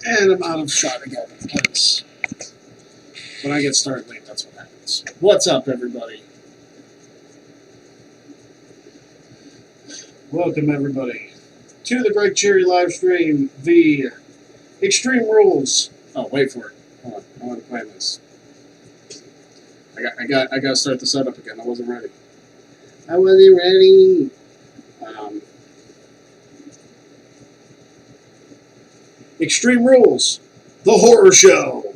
And I'm out of shot again because when I get started late, that's what happens. What's up, everybody? Welcome, everybody, to the Greg Cherry live stream, the Extreme Rules. Oh, wait for it. Hold on. I want to plan this. I got to start the setup again. I wasn't ready. Extreme Rules, the horror show.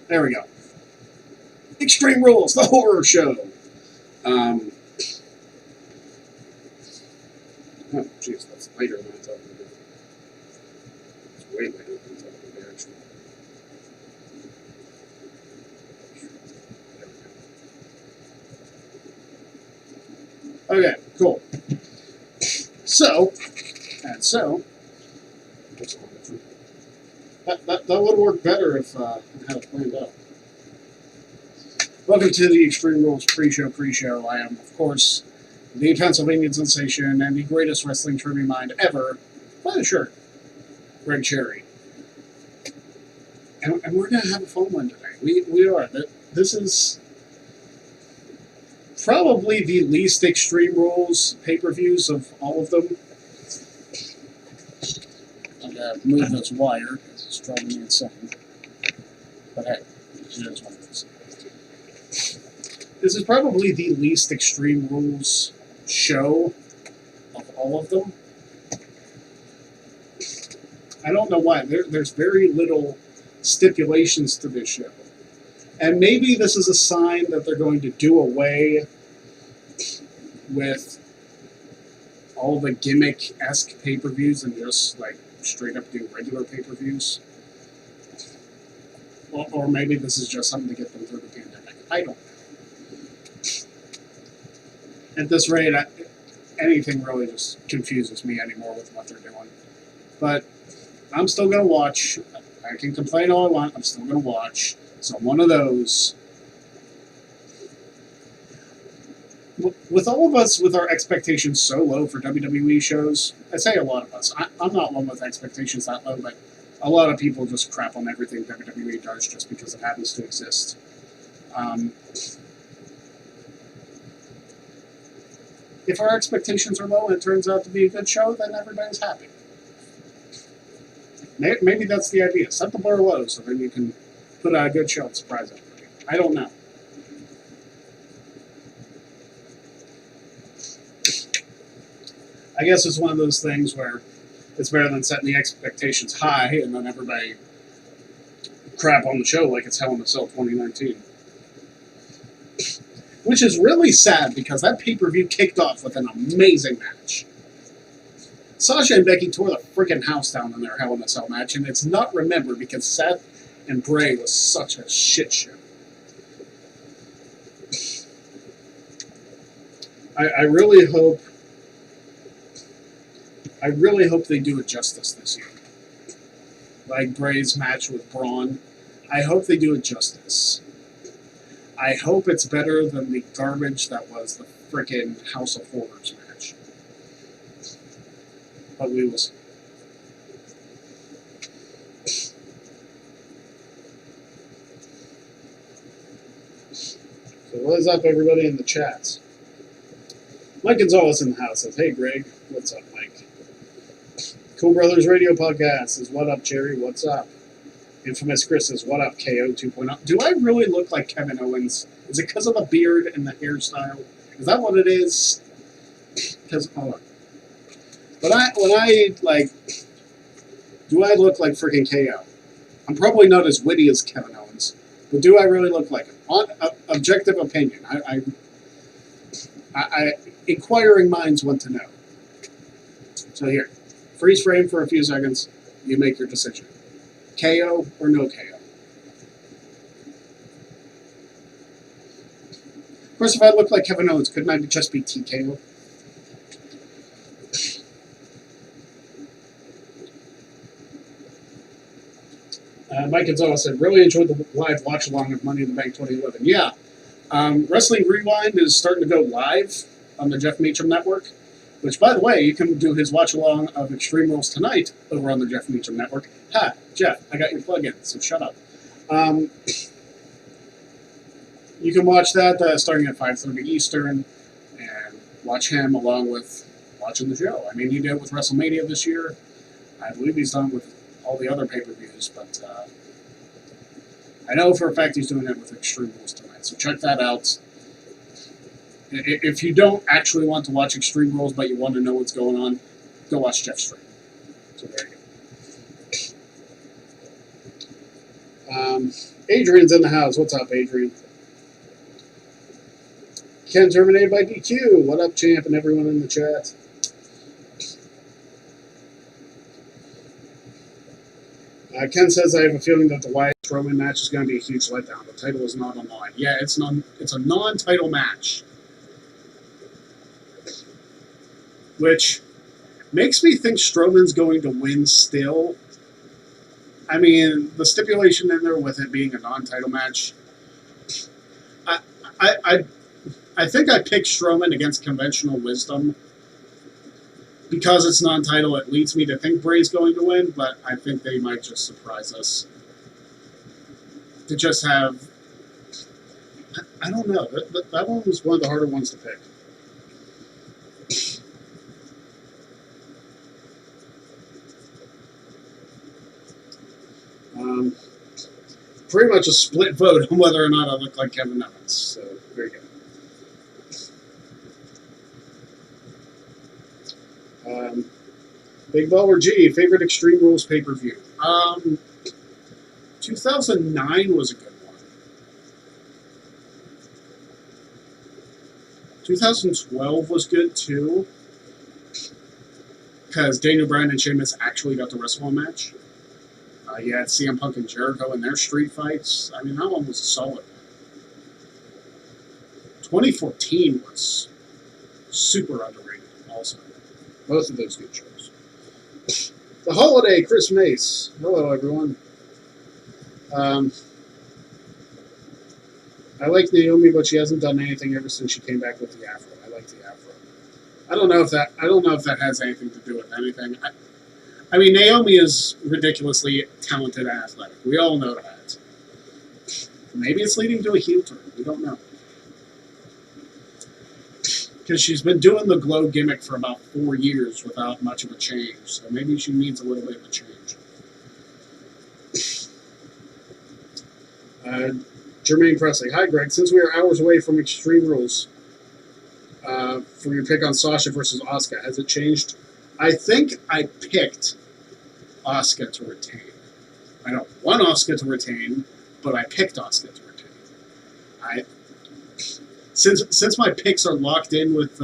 There we go. Extreme Rules, the horror show. Oh, jeez, that's later than I thought it would be. It's way later than I thought it would be, actually. Okay, cool. So, that would have worked better if I had it planned out. Welcome to the Extreme Rules pre-show. I am, of course, the Pennsylvania sensation and the greatest wrestling trivia mind ever, by the shirt, Greg Cherry. And we're going to have a fun one today. We are. This is probably the least Extreme Rules pay-per-views of all of them. I'm going to move this wire because it's driving me insane. But hey, it is what it is. This is probably the least Extreme Rules show of all of them. I don't know why. There's very little stipulations to this show. And maybe this is a sign that they're going to do away with all the gimmick-esque pay-per-views and just, like, straight up do regular pay-per-views. Or maybe this is just something to get them through the pandemic. I don't know. At this rate, anything really just confuses me anymore with what they're doing. But I'm still going to watch. I can complain all I want. I'm still going to watch. So I'm one of those. With all of us with our expectations so low for WWE shows, I say a lot of us. I'm not one with expectations that low, but a lot of people just crap on everything WWE does just because it happens to exist. If our expectations are low and it turns out to be a good show, then everybody's happy. Maybe that's the idea. Set the bar low so then you can put out a good show and surprise everybody. I don't know. I guess it's one of those things where it's better than setting the expectations high and then everybody crap on the show like it's Hell in a Cell 2019. Which is really sad because that pay-per-view kicked off with an amazing match. Sasha and Becky tore the freaking house down in their Hell in a Cell match, and it's not remembered because Seth and Bray was such a shit show. I really hope they do it justice this year. Like Bray's match with Braun. I hope they do it justice. I hope it's better than the garbage that was the frickin' House of Horrors match. But we will see. So what is up, everybody in the chats? Mike Gonzalez in the house says, "Hey, Greg." What's up, Mike? Cool Brothers Radio Podcast says, "What up, Cherry? What's up?" Infamous Chris says, "What up, KO 2.0? Do I really look like Kevin Owens? Is it because of the beard and the hairstyle? Is that what it is? Because, hold on. When I, like, do I look like freaking KO? I'm probably not as witty as Kevin Owens, but do I really look like him? On objective opinion, I inquiring minds want to know. So here, freeze frame for a few seconds. You make your decision. KO or no KO? Of course, if I look like Kevin Owens, couldn't I just be TKO? Mike Gonzalez said, "Really enjoyed the live watch-along of Money in the Bank 2011. Yeah. Wrestling Rewind is starting to go live on the Jeff Meacham Network. Which, by the way, you can do his watch-along of Extreme Rules tonight over on the Jeff Meacham Network. Ha, Jeff, I got your plug-in, so shut up. You can watch that starting at 5:30 Eastern, and watch him along with watching the show. I mean, he did it with Wrestlemania this year. I believe he's done with all the other pay-per-views, but I know for a fact he's doing it with Extreme Rules tonight, so check that out. If you don't actually want to watch Extreme Rules, but you want to know what's going on, go watch Jeff's stream. So there you go. Adrian's in the house. What's up, Adrian? Ken terminated by DQ. What up, champ, and everyone in the chat? Ken says, I have a feeling that the Wyatt Strowman match is going to be a huge letdown. The title is not on the line. Yeah, it's a non-title match. Which makes me think Strowman's going to win still. I mean, the stipulation in there with it being a non-title match, I think I picked Strowman against conventional wisdom. Because it's non-title, it leads me to think Bray's going to win, but I think they might just surprise us. To just have... I don't know. That one was one of the harder ones to pick. Pretty much a split vote on whether or not I look like Kevin Owens. So, there you go. Big Baller G, favorite Extreme Rules pay-per-view. 2009 was a good one. 2012 was good, too. Because Daniel Bryan and Sheamus actually got to wrestle a match. You had CM Punk and Jericho in their street fights. I mean, that one was a solid one. 2014 was super underrated, also. Both of those good shows. The Holiday, Chris Mace. Hello, everyone. I like Naomi, but she hasn't done anything ever since she came back with the Afro. I like the Afro. I don't know if that has anything to do with anything. I mean, Naomi is ridiculously talented and athletic. We all know that. Maybe it's leading to a heel turn. We don't know. Because she's been doing the glow gimmick for about 4 years without much of a change. So maybe she needs a little bit of a change. Jermaine Presley. Hi, Greg. Since we are hours away from Extreme Rules, for your pick on Sasha versus Asuka, has it changed? I think I picked Asuka to retain. I don't want Asuka to retain, but I picked Asuka to retain. Since my picks are locked in with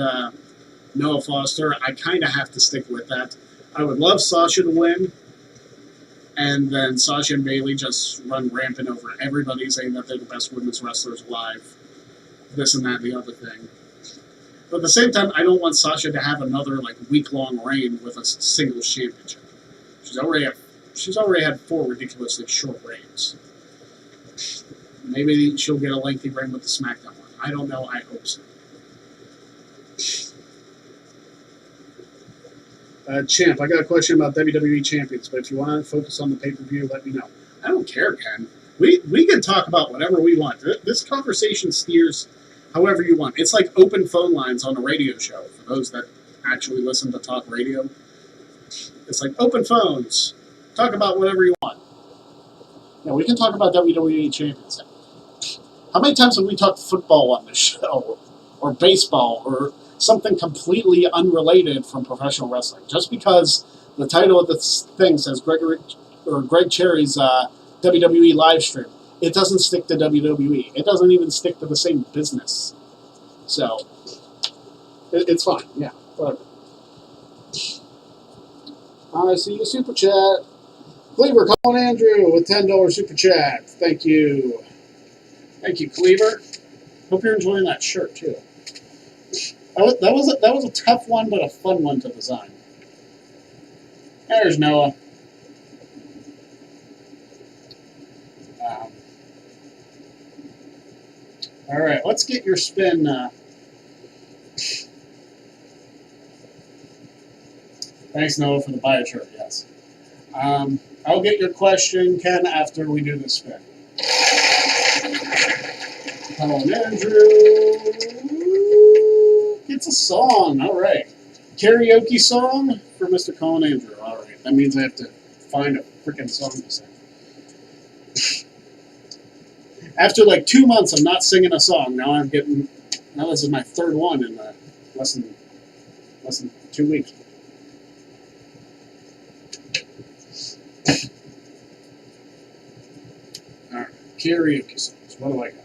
Noah Foster, I kind of have to stick with that. I would love Sasha to win, and then Sasha and Bayley just run rampant over everybody, saying that they're the best women's wrestlers alive, this and that and the other thing. But at the same time, I don't want Sasha to have another week-long reign with a singles championship. She's already had 4 ridiculously short reigns. Maybe she'll get a lengthy reign with the SmackDown one. I don't know. I hope so. Champ, I got a question about WWE champions, but if you want to focus on the pay-per-view, let me know. I don't care, Ken. We can talk about whatever we want. This conversation steers however you want. It's like open phone lines on a radio show, for those that actually listen to talk radio. It's like open phones. Talk about whatever you want. Yeah, we can talk about WWE champions. How many times have we talked football on this show? Or baseball, or something completely unrelated from professional wrestling? Just because the title of the thing says Greg Cherry's WWE live stream, it doesn't stick to WWE. It doesn't even stick to the same business. So, it's fine. Yeah, whatever. I see you super chat. Cleaver, Colin Andrew with $10 super chat. Thank you. Thank you, Cleaver. Hope you're enjoying that shirt, too. That was a tough one, but a fun one to design. There's Noah. All right, let's get your spin. Thanks, Noah, for the bio shirt, yes. I'll get your question, Ken, after we do the spin. Come on, Andrew. It's a song. All right. Karaoke song for Mr. Colin Andrew. All right. That means I have to find a freaking song to sing. After like 2 months of not singing a song, now this is my third one in less than 2 weeks. All right. Karaoke songs. What do I got?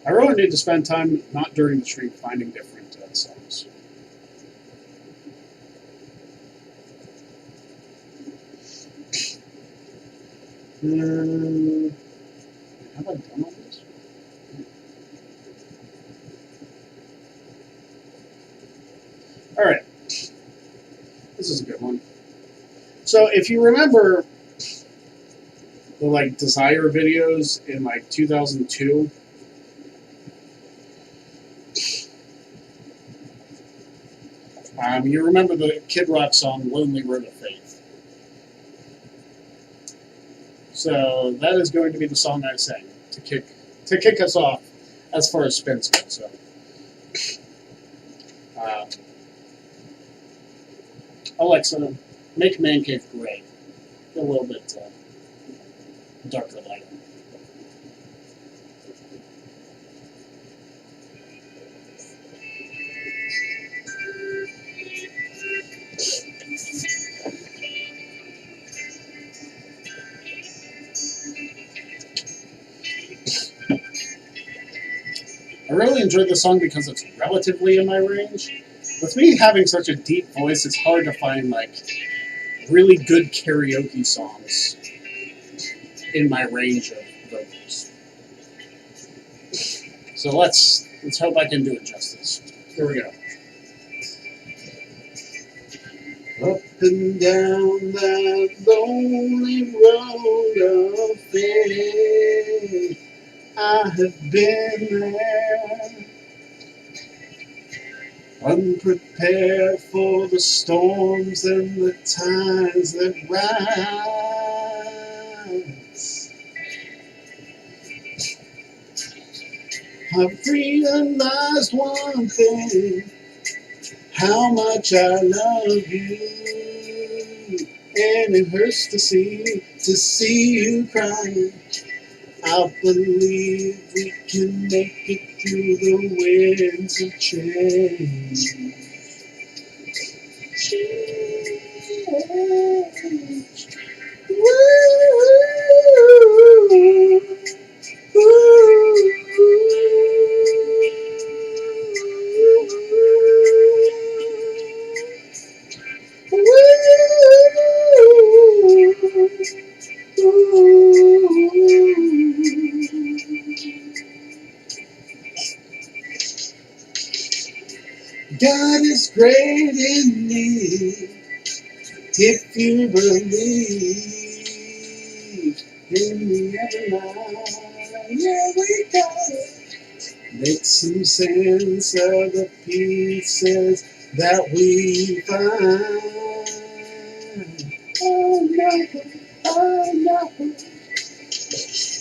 I really need to spend time, not during the stream, finding different songs. Have I done all this? All right. This is a good one. So if you remember the Desire videos in 2002, you remember the Kid Rock song "Lonely Road of Faith." So that is going to be the song I sang to kick us off as far as spins go. So, Alexa, make Man Cave gray. A little bit darker light. I really enjoyed the song because it's relatively in my range. With me having such a deep voice, it's hard to find really good karaoke songs in my range of vocals. So let's hope I can do it justice. Here we go. Up and down that lonely road of faith, I have been there, unprepared for the storms and the tides that rise. I've realized one thing, how much I love you, and it hurts to see you crying. I believe we can make it through the winds of change. Woo, God is great indeed, if you believe in the everlasting. Yeah, we got it. Make some sense of the pieces that we find. Oh no, oh no.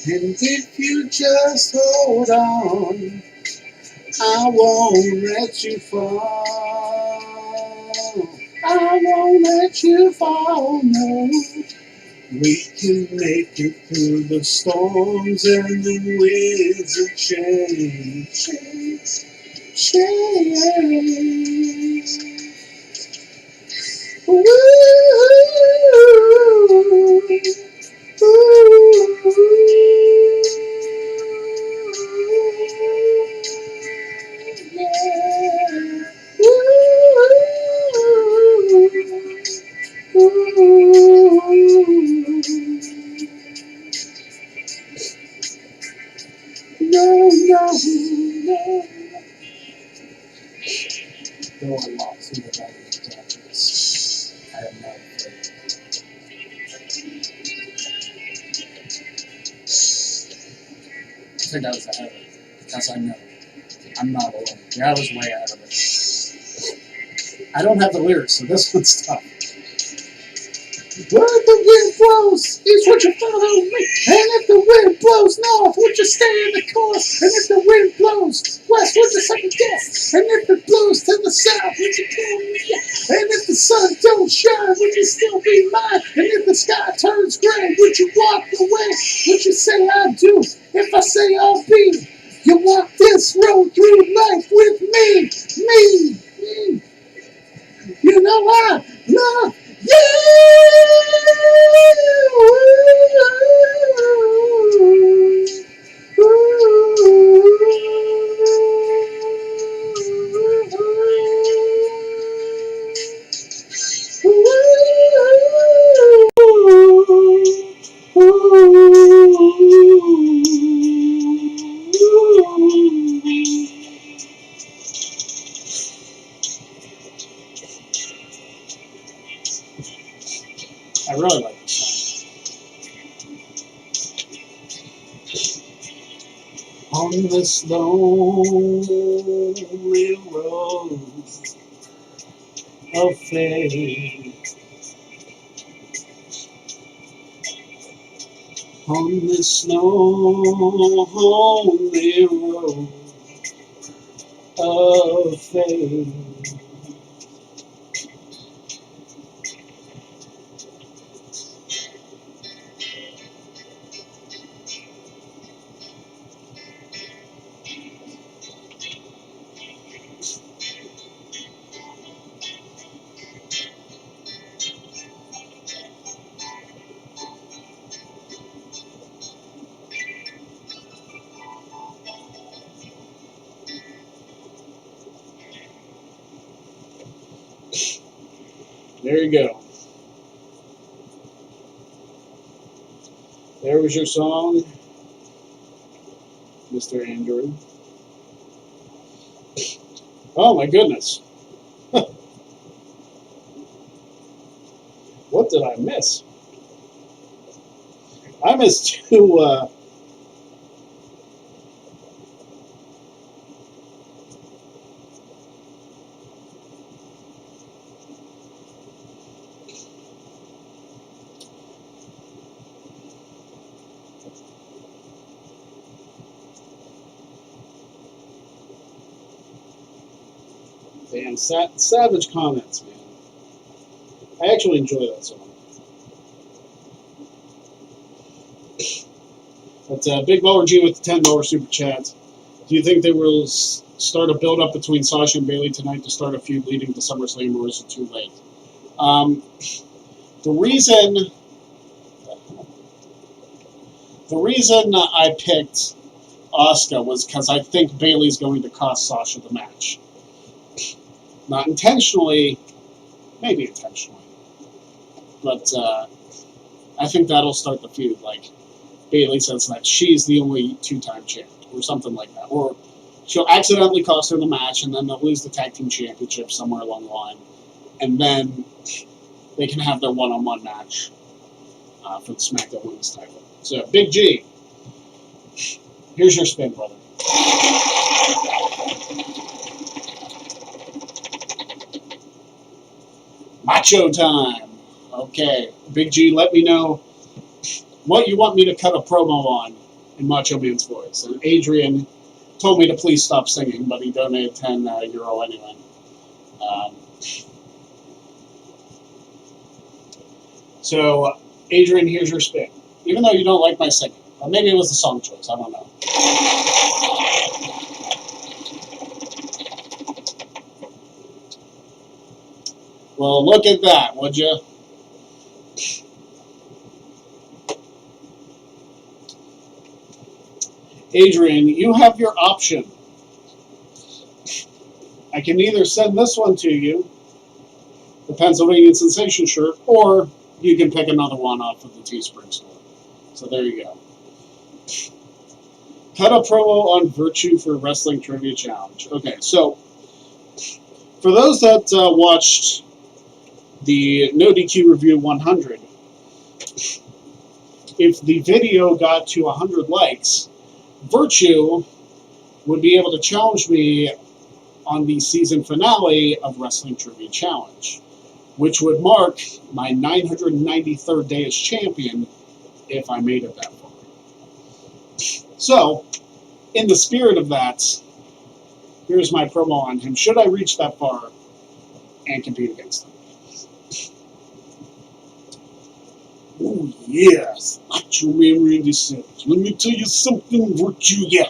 And if you just hold on, I won't let you fall. I won't let you fall, no. We can make it through the storms and the winds of change. Change. Woo. No. Though I lost in the valley of darkness, I am not afraid. I think I was ahead of it, because I know I'm not alone. Yeah, I was way ahead of it. I don't have the lyrics, so this one's tough. Where the wind blows is what you follow me. And if the wind blows north, would you stay in the course? And if the wind blows west, would you second guess? And if it blows to the south, would you tell me yes? And if the sun don't shine, would you still be mine? And if the sky turns gray, would you walk away? Would you say I do? If I say I'll be, you walk this road through life with me. Me. You know I love you. I really like this song. On this lonely road of fate, on this lonely road of fate. There you go. There was your song, Mr. Andrew. Oh my goodness. What did I miss? I missed two, damn savage comments, man. I actually enjoy that song. But Big Mower G with the $10 super chat. Do you think they will start a build-up between Sasha and Bayley tonight to start a feud leading to SummerSlam, or is it too late? The reason I picked Asuka was because I think Bayley's going to cost Sasha the match. Not intentionally, maybe intentionally, but I think that'll start the feud. Like Bayley says that she's the only two-time champ, or something like that, or she'll accidentally cost her the match, and then they'll lose the tag team championship somewhere along the line, and then they can have their one-on-one match for the SmackDown Women's title. So, Big G, here's your spin, brother. Macho time. Okay, Big G, let me know what you want me to cut a promo on in Macho Man's voice. And Adrian told me to please stop singing, but he donated €10 anyway. So, Adrian, here's your spin. Even though you don't like my singing. Or maybe it was the song choice, I don't know. Well, look at that, would you? Adrian, you have your option. I can either send this one to you, the Pennsylvania Sensation shirt, or you can pick another one off of the Teespring store. So there you go. Cut a promo on Virtue for Wrestling Trivia Challenge. Okay, so for those that watched the No DQ Review 100, if the video got to 100 likes, Virtue would be able to challenge me on the season finale of Wrestling Trivia Challenge, which would mark my 993rd day as champion if I made it that far. So, in the spirit of that, here's my promo on him. Should I reach that far and compete against him? Oh, yes. Macho Man Randy Savage. Let me tell you something, Virtue. Yeah.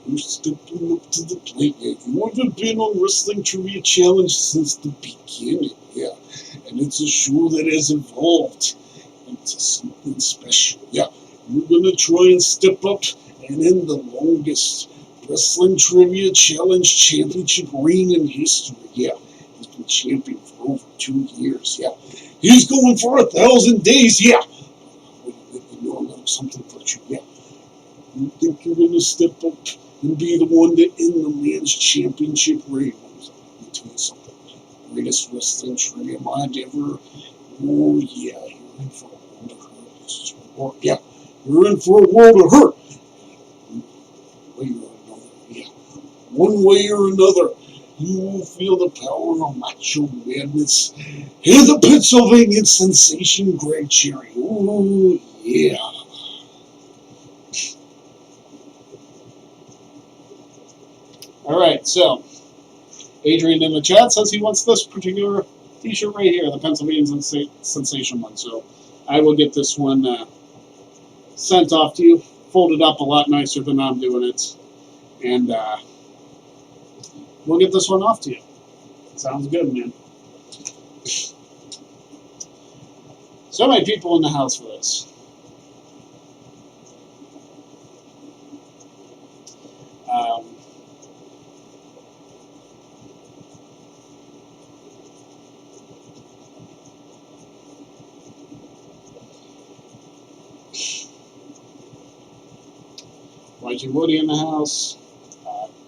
You're stepping up to the plate. Yeah. You haven't been on Wrestling Trivia Challenge since the beginning. Yeah. And it's a show that has evolved into something special. Yeah. You're going to try and step up and end the longest Wrestling Trivia Challenge championship reign in history. Yeah. He's been champion for over 2 years. Yeah. He's going for 1,000 days. Yeah. You know a little something for you. Yeah. You think you're going to step up and be the one to end the man's championship reign? Let me tell you something. Greatest wrestling trivia mind ever. Oh, yeah. You're in for a world of hurt. Yeah. You're in for a world of hurt. One way or another. Yeah. One way or another. You will feel the power of macho madness. Hear the Pennsylvania sensation, Greg Cherry. Ooh, yeah. Alright, so, Adrian in the chat says he wants this particular t-shirt right here, the Pennsylvania Sensation one. So, I will get this one sent off to you, folded up a lot nicer than I'm doing it. And we'll get this one off to you. Sounds good, man. So many people in the house for this. YG Woody in the house.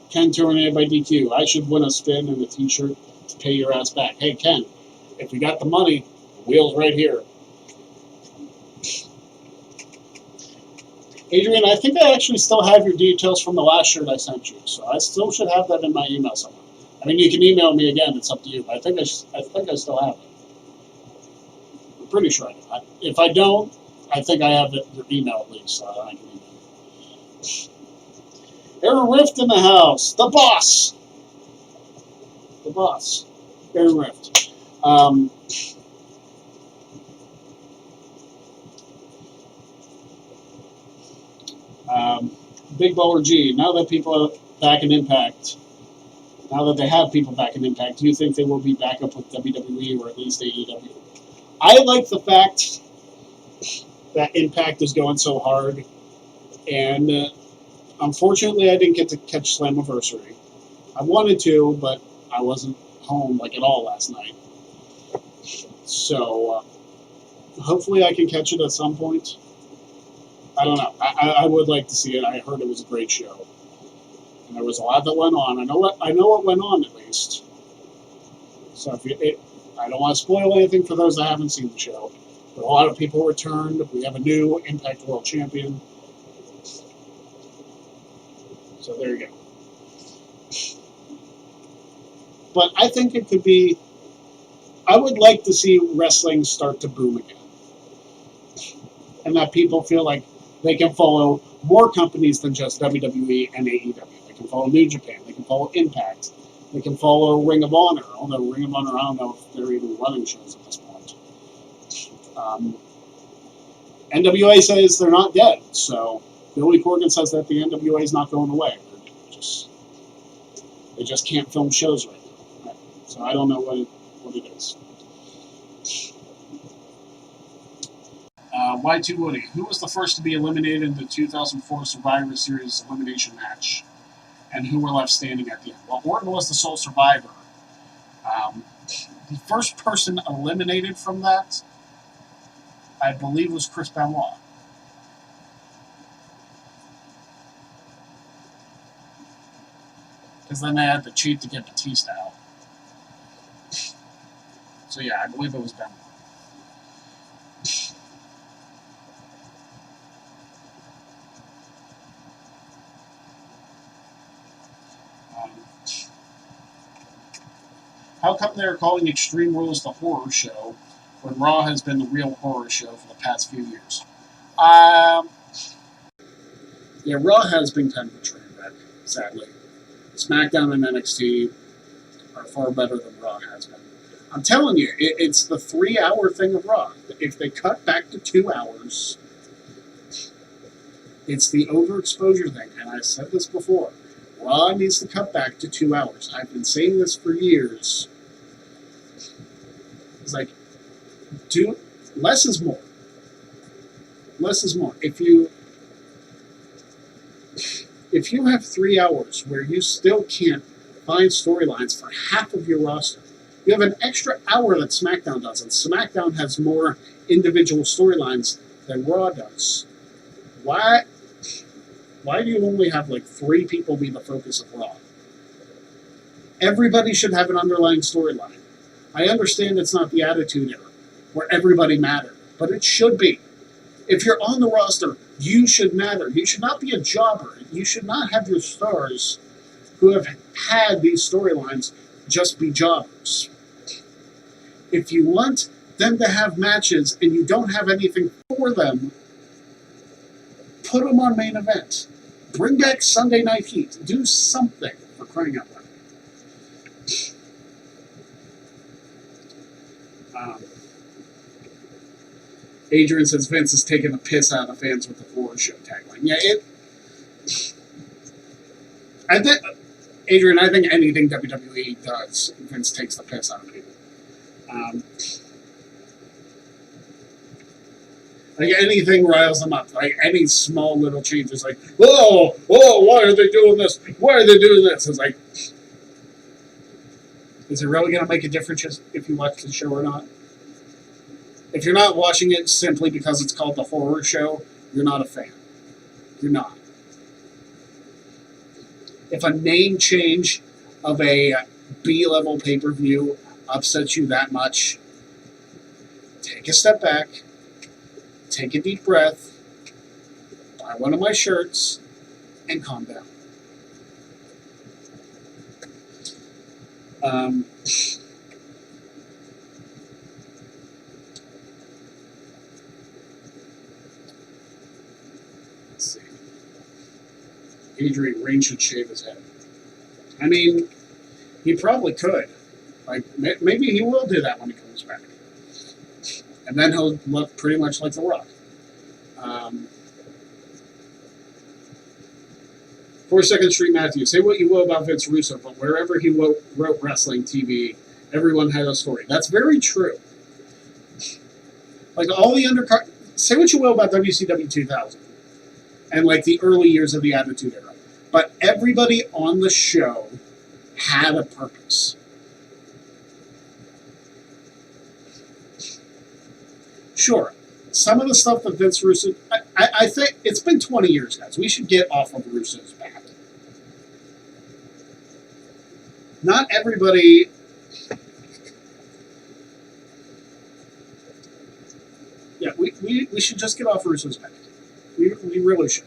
Ken terminated by DQ. I should win a spin and a t-shirt to pay your ass back. Hey, Ken, if you got the money, the wheel's right here. Adrian, I think I actually still have your details from the last shirt I sent you, so I still should have that in my email somewhere. I mean, you can email me again; it's up to you. But I think I still have it. I'm pretty sure I do. If I don't, I think I have your email at least, so I can email you. Aaron Rift in the house, the boss, Aaron Rift. Big Baller G, now that people are back in Impact, now that they have people back in Impact, do you think they will be back up with WWE or at least AEW? I like the fact that Impact is going so hard, and unfortunately I didn't get to catch Slammiversary. I wanted to, but I wasn't home like at all last night. So hopefully I can catch it at some point. I don't know. I would like to see it. I heard it was a great show, and there was a lot that went on. I know what went on at least. So I don't want to spoil anything for those that haven't seen the show. But a lot of people returned. We have a new Impact World Champion. So there you go. But I think it could be. I would like to see wrestling start to boom again, and that people feel like they can follow more companies than just WWE and AEW. They can follow New Japan. They can follow Impact. They can follow Ring of Honor. Although Ring of Honor, I don't know if they're even running shows at this point. NWA says they're not dead. So Billy Corgan says that the NWA is not going away. They just can't film shows right now. So I don't know what it is. Y2 Woody, who was the first to be eliminated in the 2004 Survivor Series elimination match, and who were left standing at the end? Well, Orton was the sole survivor. The first person eliminated from that, I believe, was Chris Benoit. Because then they had to cheat to get Batista out. So yeah, I believe it was Benoit. How come they're calling Extreme Rules the horror show when Raw has been the real horror show for the past few years? Yeah, Raw has been kind of a train wreck, sadly. SmackDown and NXT are far better than Raw has been. I'm telling you, it's the 3-hour thing of Raw. If they cut back to 2 hours, it's the overexposure thing. And I said this before. Raw needs to cut back to 2 hours. I've been saying this for years. It's like, less is more. Less is more. If you have 3 hours where you still can't find storylines for half of your roster, you have an extra hour that SmackDown does, and SmackDown has more individual storylines than Raw does. Why do you only have like 3 people be the focus of Raw? Everybody should have an underlying storyline. I understand it's not the Attitude Era, where everybody mattered, but it should be. If you're on the roster, you should matter. You should not be a jobber. You should not have your stars who have had these storylines just be jobbers. If you want them to have matches and you don't have anything for them, put them on main event. Bring back Sunday Night Heat. Do something, for crying out loud. Adrian says Vince is taking the piss out of fans with the horror show tagline. Yeah, Adrian, I think anything WWE does, Vince takes the piss out of people. Like anything riles them up. Like any small little change is like, why are they doing this? Why are they doing this? It's like, is it really going to make a difference if you watch the show or not? If you're not watching it simply because it's called the horror show, you're not a fan. You're not. If a name change of a B-level pay-per-view upsets you that much, take a step back, take a deep breath, buy one of my shirts, and calm down. Let's see. Adrian Rain should shave his head. I mean, he probably could. Like, maybe he will do that when he comes back. And then he'll look pretty much like The Rock. 42nd Street Matthew, say what you will about Vince Russo, but wherever he wrote wrestling TV, everyone had a story. That's very true. Like all the undercard, say what you will about WCW 2000 and like the early years of the Attitude Era, but everybody on the show had a purpose. Sure, some of the stuff that Vince Russo, I think it's been 20 years, guys. We should get off of Russo's back. Not everybody. Yeah, we should just get off Russo's back. We really should.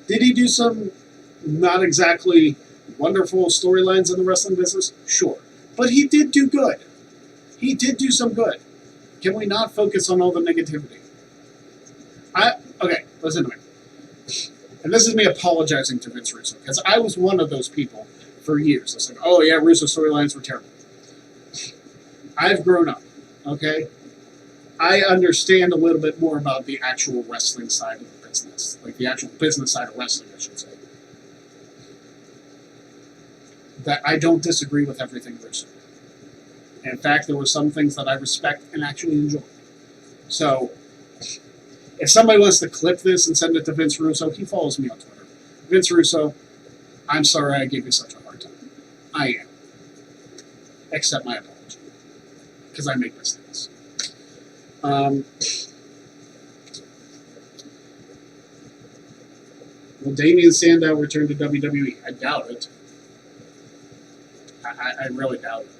Did he do some not exactly wonderful storylines in the wrestling business? Sure. But he did do good. He did do some good. Can we not focus on all the negativity? Okay, listen to me. And this is me apologizing to Vince Russo, because I was one of those people for years. I was like, oh yeah, Russo storylines were terrible. I've grown up, okay? I understand a little bit more about the actual wrestling side of the business. Like the actual business side of wrestling, I should say. That I don't disagree with everything Russo did. In fact, there were some things that I respect and actually enjoy. So, if somebody wants to clip this and send it to Vince Russo, he follows me on Twitter. Vince Russo, I'm sorry I gave you such a hard time. I am. Accept my apology. Because I make mistakes. Will Damian Sandow return to WWE? I doubt it. I really doubt it.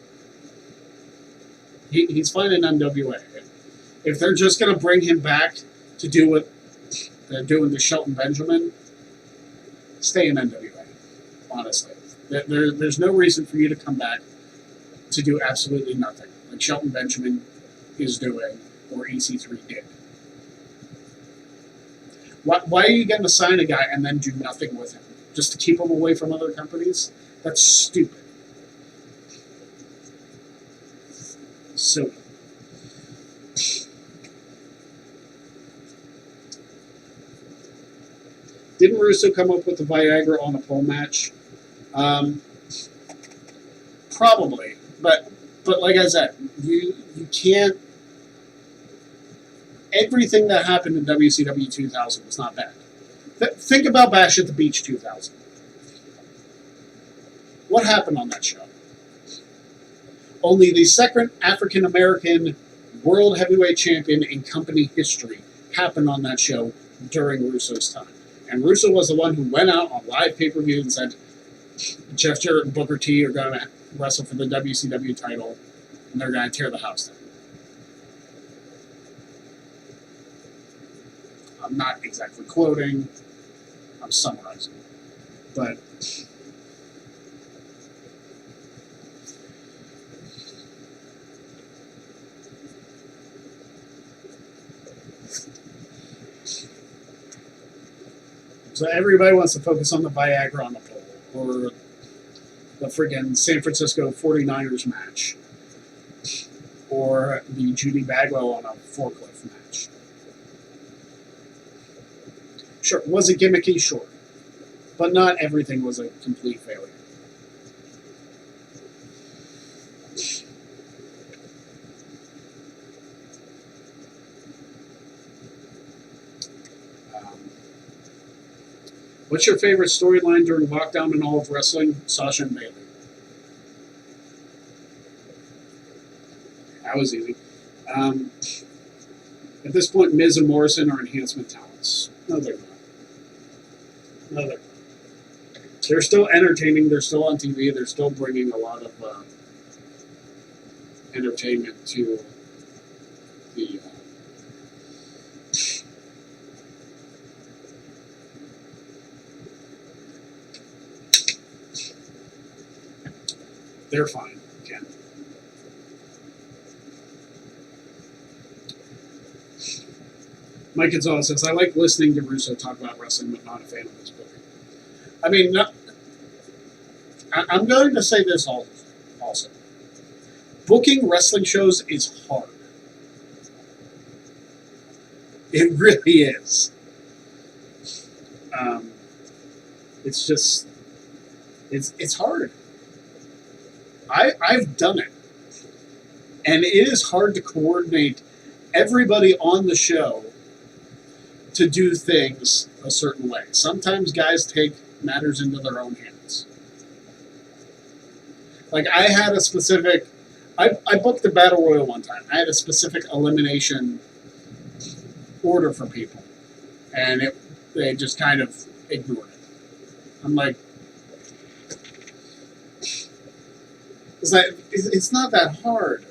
He's fine in NWA. If they're just going to bring him back to do what they're doing to Shelton Benjamin, stay in NWA, honestly. There's no reason for you to come back to do absolutely nothing, like Shelton Benjamin is doing, or EC3 did. Why are you getting to sign a guy and then do nothing with him? Just to keep him away from other companies? That's stupid. Silly. Didn't Russo come up with the Viagra on a pole match? Probably, but like I said, you can't. Everything that happened in WCW 2000 was not bad. Think about Bash at the Beach 2000. What happened on that show? Only the second African American World Heavyweight Champion in company history happened on that show during Russo's time. And Russo was the one who went out on live pay-per-view and said, Jeff Jarrett and Booker T are going to wrestle for the WCW title, and they're going to tear the house down. I'm not exactly quoting, I'm summarizing. But so everybody wants to focus on the Viagra on the pole, or the friggin' San Francisco 49ers match, or the Judy Bagwell on a forklift match. Sure, was it gimmicky? Sure. But not everything was a complete failure. What's your favorite storyline during lockdown in all of wrestling? Sasha and Bayley. That was easy. At this point, Miz and Morrison are enhancement talents. No, they're not. No, they're not. They're still entertaining. They're still on TV. They're still bringing a lot of entertainment to the... They're fine, Ken. Mike Gonzalez says, I like listening to Russo talk about wrestling, but not a fan of his booking. I mean, I'm going to say this also. Booking wrestling shows is hard. It really is. It's just, it's hard. I've done it. And it is hard to coordinate everybody on the show to do things a certain way. Sometimes guys take matters into their own hands. Like, I had a specific... I booked the Battle Royal one time. I had a specific elimination order for people. And they just kind of ignored it. I'm like... It's not that hard.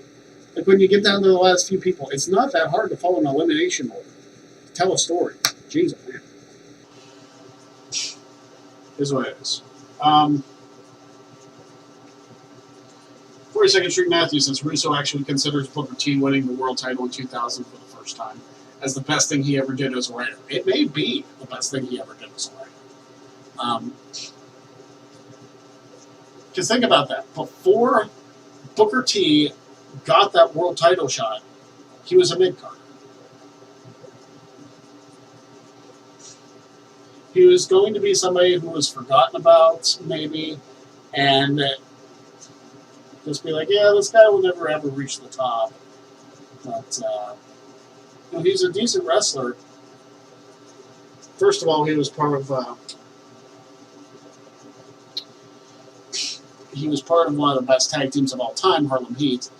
Like, when you get down to the last few people, it's not that hard to follow an elimination order. Tell a story. Jesus, man. Here's what it is. 42nd Street Matthew says Russo actually considers Booker T winning the world title in 2000 for the first time as the best thing he ever did as a writer. It may be the best thing he ever did as a writer. Just think about that. Before Booker T got that world title shot, he was a mid-card. He was going to be somebody who was forgotten about, maybe, and just be like, yeah, this guy will never ever reach the top. But, he's a decent wrestler. First of all, he was part of one of the best tag teams of all time, Harlem Heat.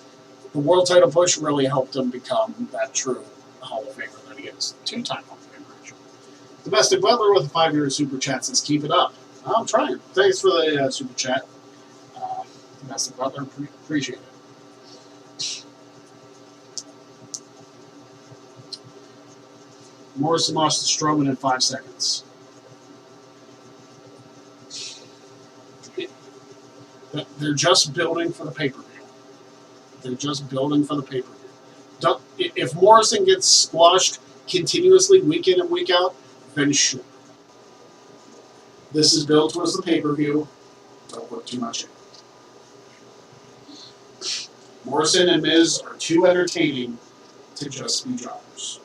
The world title push really helped him become that true Hall of Famer that he is. Two-time Hall of Famer, actually. Domestic Butler with a 5-year super chat says, keep it up. I'm trying. Thanks for the super chat. Domestic Butler, appreciate it. Morrison lost to Strowman in 5 seconds. They're just building for the pay-per-view. They're just building for the pay-per-view. If Morrison gets squashed continuously week in and week out, then sure. This is built towards the pay-per-view. Don't put too much in. Morrison and Miz are too entertaining to just be jobbers.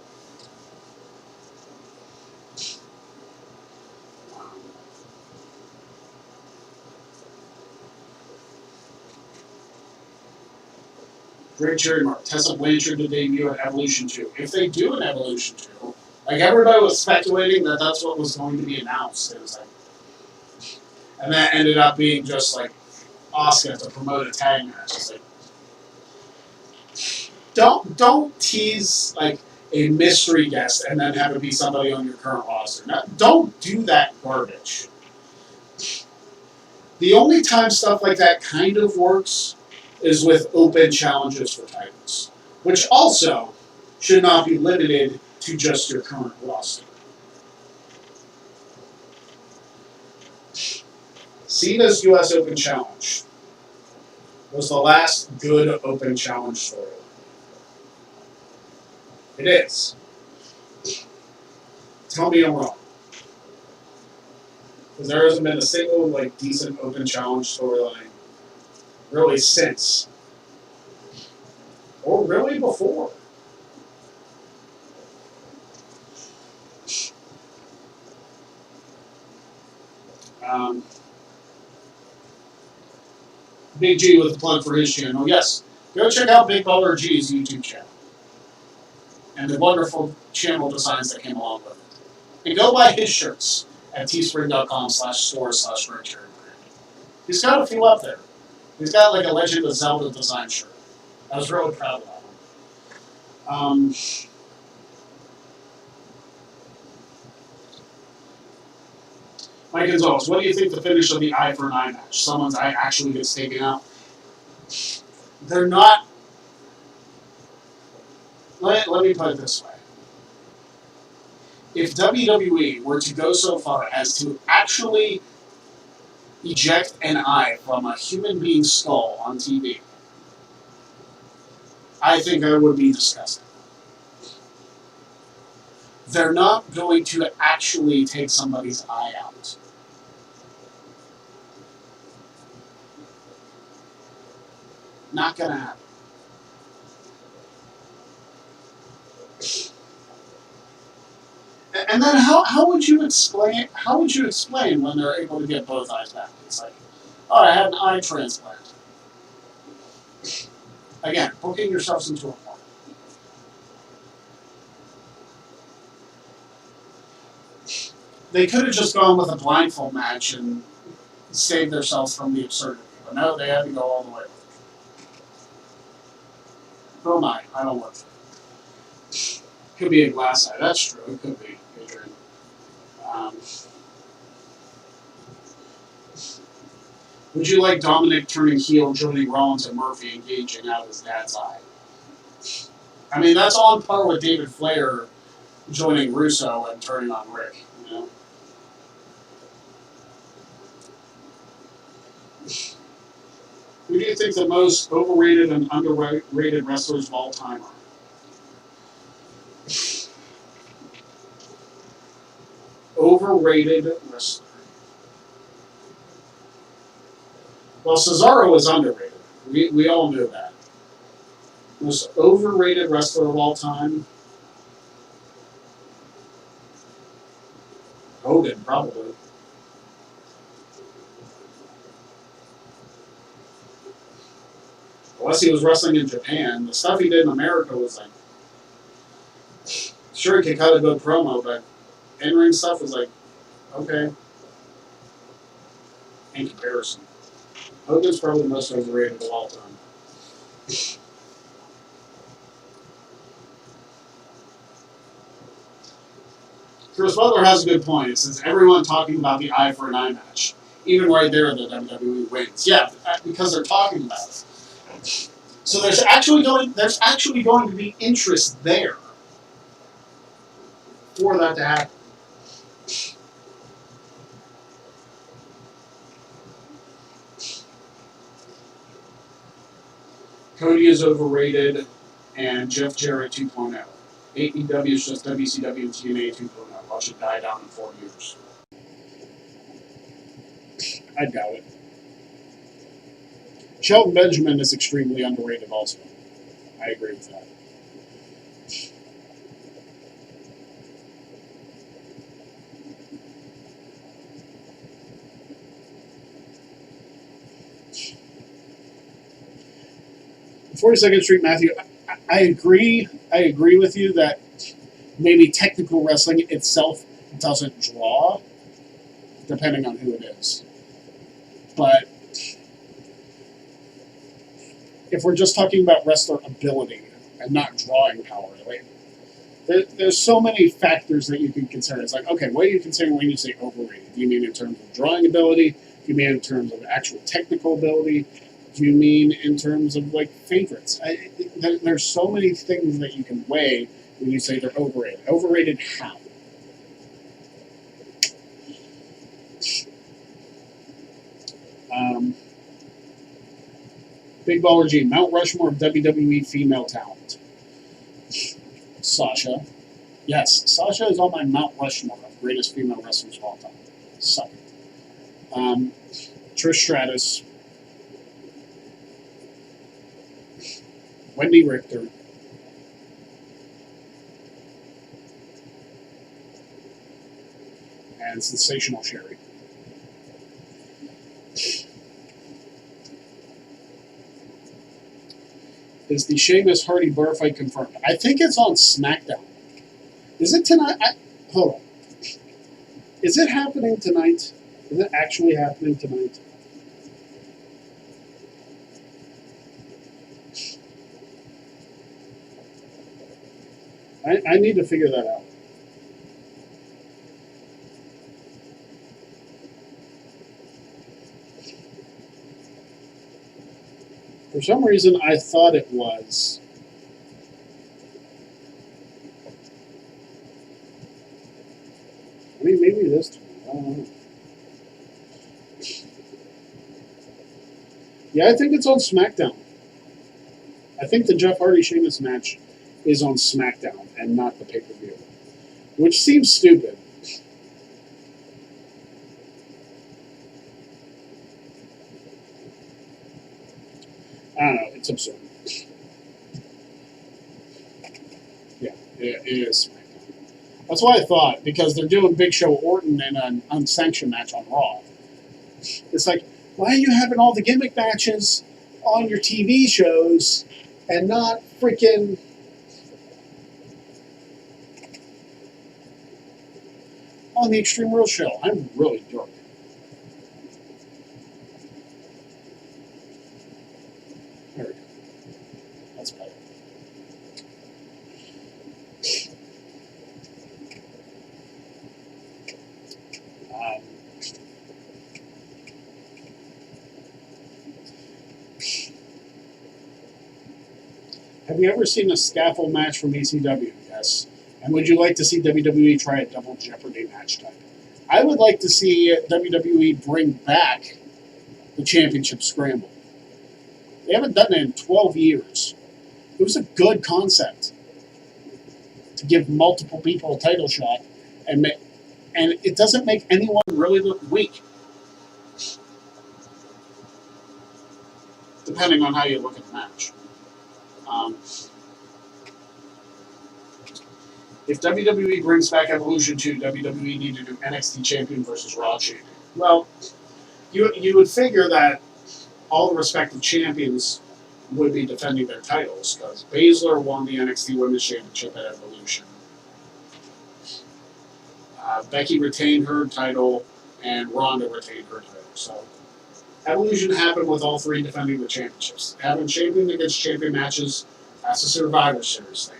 Great Cherry Mark. Tessa Blanchard to debut at Evolution 2. If they do an Evolution 2, like everybody was speculating that that's what was going to be announced. It was like, and that ended up being just like Asuka to promote a tag match. It's like, don't tease like a mystery guest and then have it be somebody on your current roster. Now, don't do that garbage. The only time stuff like that kind of works is with open challenges for titles, which also should not be limited to just your current roster. Cena's U.S. Open Challenge was the last good Open Challenge story. It is. Tell me I'm wrong. Because there hasn't been a single like decent Open Challenge storyline really since. Or really before. Big G with a plug for his channel. Yes, go check out Big Baller G's YouTube channel. And the wonderful channel designs that came along with it. And go buy his shirts at teespring.com/store/Richard. He's got a few up there. He's got like a Legend of Zelda design shirt. I was really proud of that one. Mike Gonzalez, what do you think the finish of the eye for an eye match? Someone's eye actually gets taken out. They're not. Let me put it this way. If WWE were to go so far as to actually eject an eye from a human being's skull on TV, I think that would be disgusting. They're not going to actually take somebody's eye out. Not going to happen. And then how would you explain when they're able to get both eyes back? It's like, oh, I had an eye transplant. Again, booking yourselves into a corner. They could have just gone with a blindfold match and saved themselves from the absurdity. But no, they had to go all the way with it. Who am I? I don't work for it. Could be a glass eye. That's true. It could be, Adrian. Would you like Dominic turning heel, joining Rollins and Murphy, engaging out of his dad's eye? I mean, that's on par with David Flair joining Russo and turning on Rick, you know? Who do you think the most overrated and underrated wrestlers of all time are? Overrated wrestler. Well, Cesaro is underrated. We all knew that. Most overrated wrestler of all time? Hogan, probably. Unless he was wrestling in Japan. The stuff he did in America was like... Sure, he could cut a good promo, but in-ring stuff was like, okay. In comparison. Hogan's probably the most overrated of all time. Chris Butler has a good point. It says everyone talking about the eye for an eye match. Even right there, the WWE wins. Yeah, because they're talking about it. So there's actually going to be interest there for that to happen. Cody is overrated, and Jeff Jarrett 2.0. AEW is just WCW and TNA 2.0. I should die down in 4 years. I doubt it. Shelton Benjamin is extremely underrated also. I agree with that. The 42nd Street Matthew, I agree. I agree with you that maybe technical wrestling itself doesn't draw, depending on who it is. But if we're just talking about wrestler ability and not drawing power, like, there's so many factors that you can consider. It's like, okay, what are you considering when you say overrated? Do you mean in terms of drawing ability? Do you mean in terms of actual technical ability? Do you mean in terms of, like, favorites? There's so many things that you can weigh when you say they're overrated. Overrated how? Big Baller G, Mount Rushmore of WWE female talent. Sasha. Yes, Sasha is on my Mount Rushmore of greatest female wrestlers of all time. Second. Trish Stratus. Wendy Richter. And Sensational Sherry. Is the Sheamus Hardy bar fight confirmed? I think it's on SmackDown. Is it tonight? Hold on. Is it happening tonight? Is it actually happening tonight? I need to figure that out. For some reason, I thought it was. I mean, maybe it is tonight. I don't know. Yeah, I think it's on SmackDown. I think the Jeff Hardy-Sheamus match is on SmackDown and not the pay-per-view, which seems stupid. I don't know. It's absurd. Yeah, it is SmackDown. That's what I thought, because they're doing Big Show Orton in an unsanctioned match on Raw. It's like, why are you having all the gimmick matches on your TV shows and not freaking on the Extreme Rules show? I'm really drunk. There we go. That's better. Have you ever seen a scaffold match from ECW? Yes. And would you like to see WWE try a double Jeopardy match type? I would like to see WWE bring back the Championship Scramble. They haven't done it in 12 years. It was a good concept to give multiple people a title shot, and it doesn't make anyone really look weak, depending on how you look at the match. If WWE brings back Evolution 2, WWE need to do NXT Champion versus Raw Champion. Well, you would figure that all the respective champions would be defending their titles, because Baszler won the NXT Women's Championship at Evolution. Becky retained her title, and Ronda retained her title. So Evolution happened with all three defending the championships. Having champion against champion matches, that's a Survivor Series thing.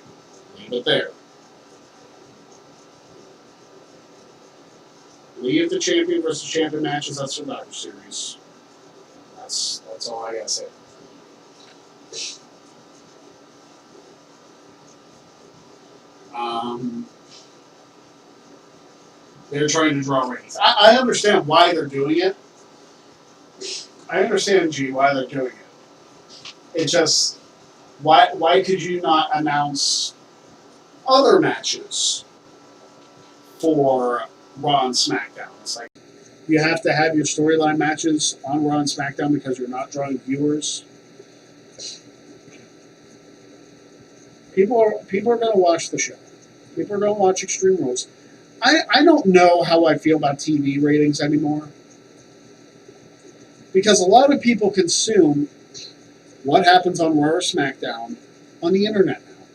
Leave it there. Leave the champion versus champion matches at Survivor Series. That's all I gotta say. They're trying to draw ratings. I understand why they're doing it. I understand, G, why they're doing it. It just, Why could you not announce other matches for Raw and SmackDown? It's like you have to have your storyline matches on Raw and SmackDown because you're not drawing viewers. People are going to watch the show. People are going to watch Extreme Rules. I don't know how I feel about TV ratings anymore. Because a lot of people consume what happens on Raw or SmackDown on the internet now.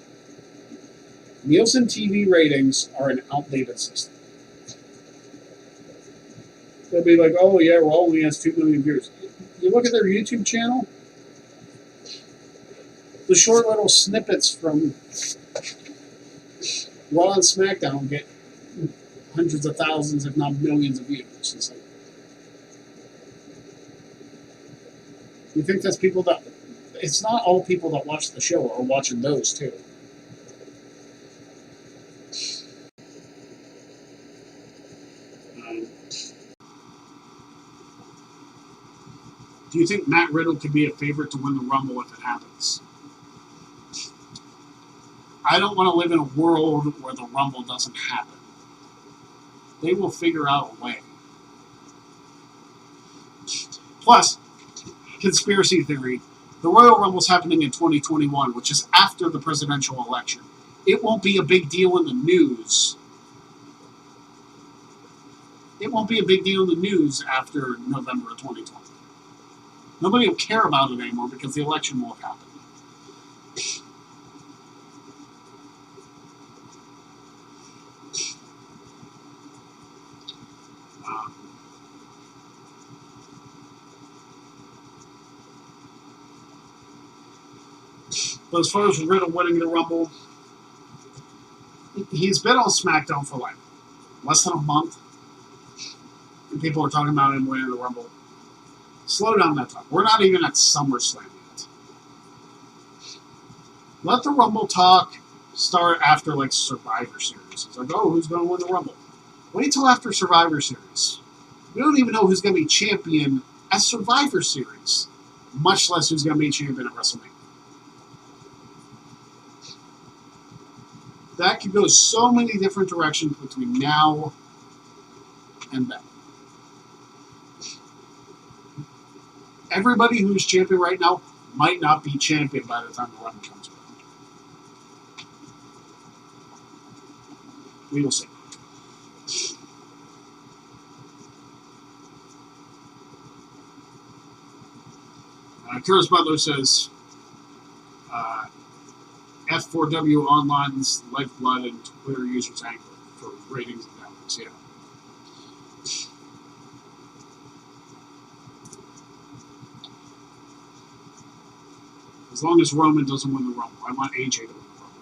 Nielsen TV ratings are an outdated system. They'll be like, oh yeah, Raw only has 2 million viewers. You look at their YouTube channel, the short little snippets from Raw and SmackDown get hundreds of thousands, if not millions of views. It's like, you think that's people that... It's not all people that watch the show are watching those, too. Do you think Matt Riddle could be a favorite to win the Rumble if it happens? I don't want to live in a world where the Rumble doesn't happen. They will figure out a way. Plus, conspiracy theory, the Royal Rumble's happening in 2021, which is after the presidential election. It won't be a big deal in the news. It won't be a big deal in the news after November of 2020. Nobody will care about it anymore because the election won't happen. But as far as Riddle winning the Rumble, he's been on SmackDown for like less than a month. And people are talking about him winning the Rumble. Slow down that talk. We're not even at SummerSlam yet. Let the Rumble talk start after like Survivor Series. It's like, oh, who's going to win the Rumble? Wait till after Survivor Series. We don't even know who's going to be champion at Survivor Series, much less who's going to be champion at WrestleMania. That could go so many different directions between now and then. Everybody who's champion right now might not be champion by the time the Rumble comes around. We will see. Curtis Butler says, F4W Online's lifeblood and Twitter users anchor for ratings and downloads. Yeah. As long as Roman doesn't win the Rumble, I want AJ to win the Rumble.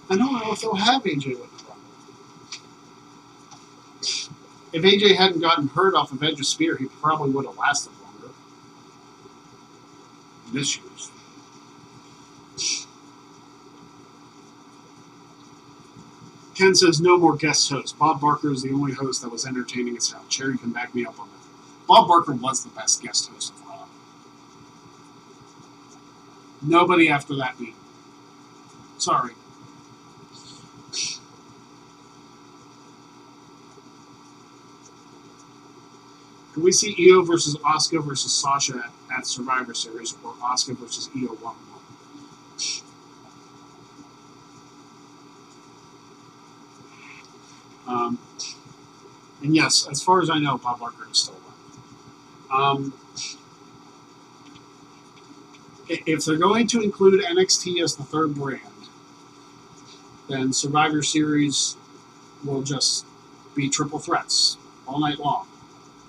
I don't know if they'll have AJ win the Rumble. If AJ hadn't gotten hurt off of Edge's spear, he probably would have lasted longer. This year's. Ken says no more guest hosts. Bob Barker is the only host that was entertaining as hell. Cherry can back me up on that. Bob Barker was the best guest host of Raw. Nobody after that beat. Sorry. Can we see Io versus Asuka versus Sasha at Survivor Series, or Asuka versus Io 1-1? And yes, as far as I know, Bob Barker is still alive. If they're going to include NXT as the third brand, then Survivor Series will just be triple threats all night long.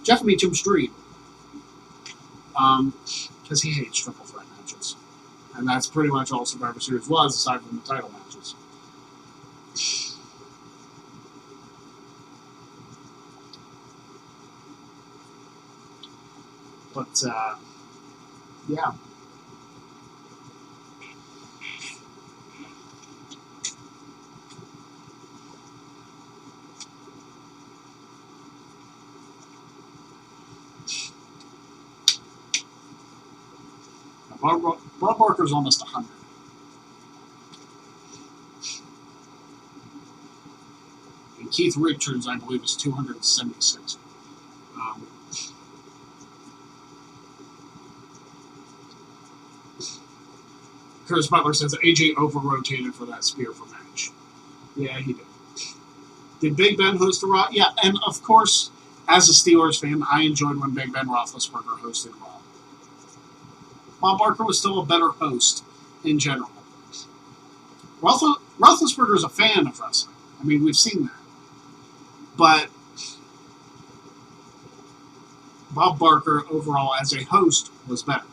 Jeff Meacham stream. Because he hates triple threat matches. And that's pretty much all Survivor Series was, aside from the title matches. But, yeah. Bob Barker's almost 100. And Keith Richards, I believe, is 276. Curtis Butler says AJ over-rotated for that spear for match. Yeah, he did. Did Big Ben host the Raw? Yeah, and of course, as a Steelers fan, I enjoyed when Big Ben Roethlisberger hosted Raw. Bob Barker was still a better host in general. Roethlisberger is a fan of wrestling. I mean, we've seen that. But Bob Barker, overall, as a host, was better.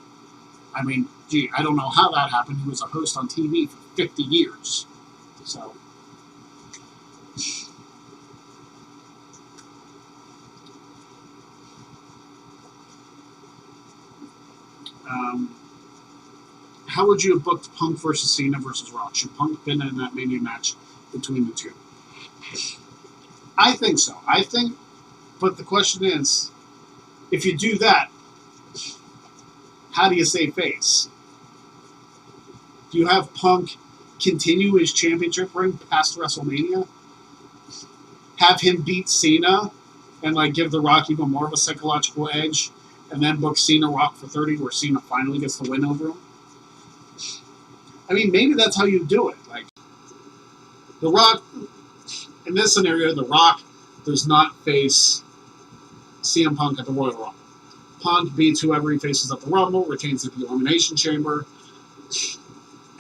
I mean, gee, I don't know how that happened. He was a host on TV for 50 years. So, how would you have booked Punk versus Cena versus Rock? Should Punk been in that Mania match between the two? I think so. But the question is, if you do that, how do you save face? Do you have Punk continue his championship reign past WrestleMania? Have him beat Cena and give The Rock even more of a psychological edge, and then book Cena Rock for 30 where Cena finally gets the win over him? I mean, maybe that's how you do it. The Rock, in this scenario, The Rock does not face CM Punk at the Royal Rumble. Punk beats whoever he faces at the Rumble, retains at the Elimination Chamber,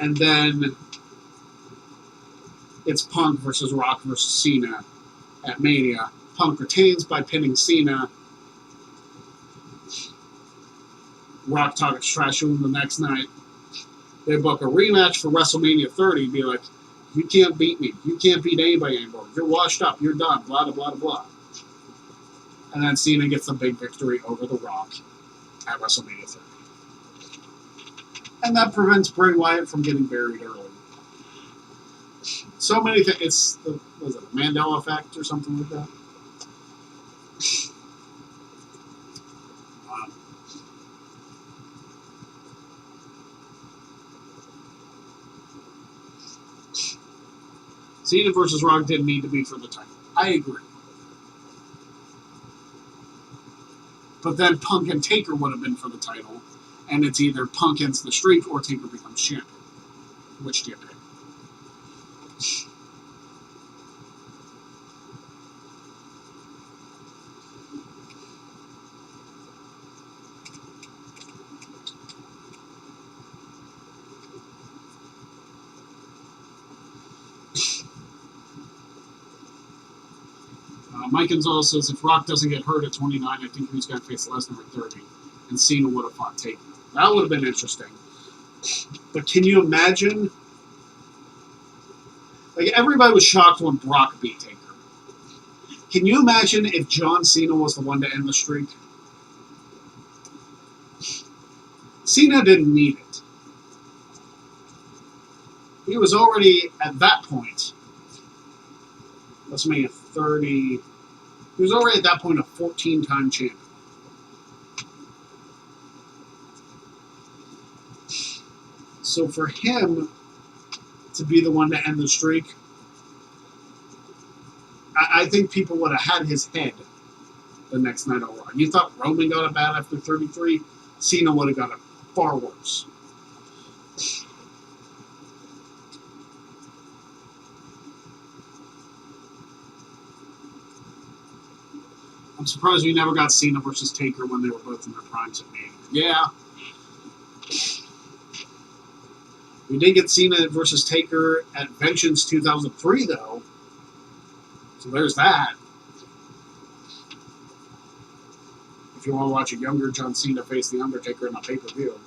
and then it's Punk versus Rock versus Cena at Mania. Punk retains by pinning Cena. Rock talks trash to him the next night. They book a rematch for WrestleMania 30, be like, you can't beat me. You can't beat anybody anymore. You're washed up. You're done. Blah, blah, blah, blah. And then Cena gets the big victory over The Rock at WrestleMania 30. And that prevents Bray Wyatt from getting buried early. So many things. It's the Mandela effect or something like that. Cena versus Rock didn't need to be for the title. I agree. But then Punk and Taker would have been for the title, and it's either Punk ends the streak or Taker becomes champion. Which do you pick? Mike Gonzalez says if Rock doesn't get hurt at 29, I think he's going to face Lesnar at 30, and Cena would have fought Taker. That would have been interesting. But can you imagine? Everybody was shocked when Brock beat Taker. Can you imagine if John Cena was the one to end the streak? Cena didn't need it. He was already, at that point, WrestleMania 30... He was already at that point a 14-time champion. So for him to be the one to end the streak, I think people would have had his head the next night on Raw. You thought Roman got it bad after 33? Cena would have got it far worse. I'm surprised we never got Cena versus Taker when they were both in their primes at Mania. Yeah. We did get Cena versus Taker at Vengeance 2003, though. So there's that. If you want to watch a younger John Cena face The Undertaker in a pay-per-view.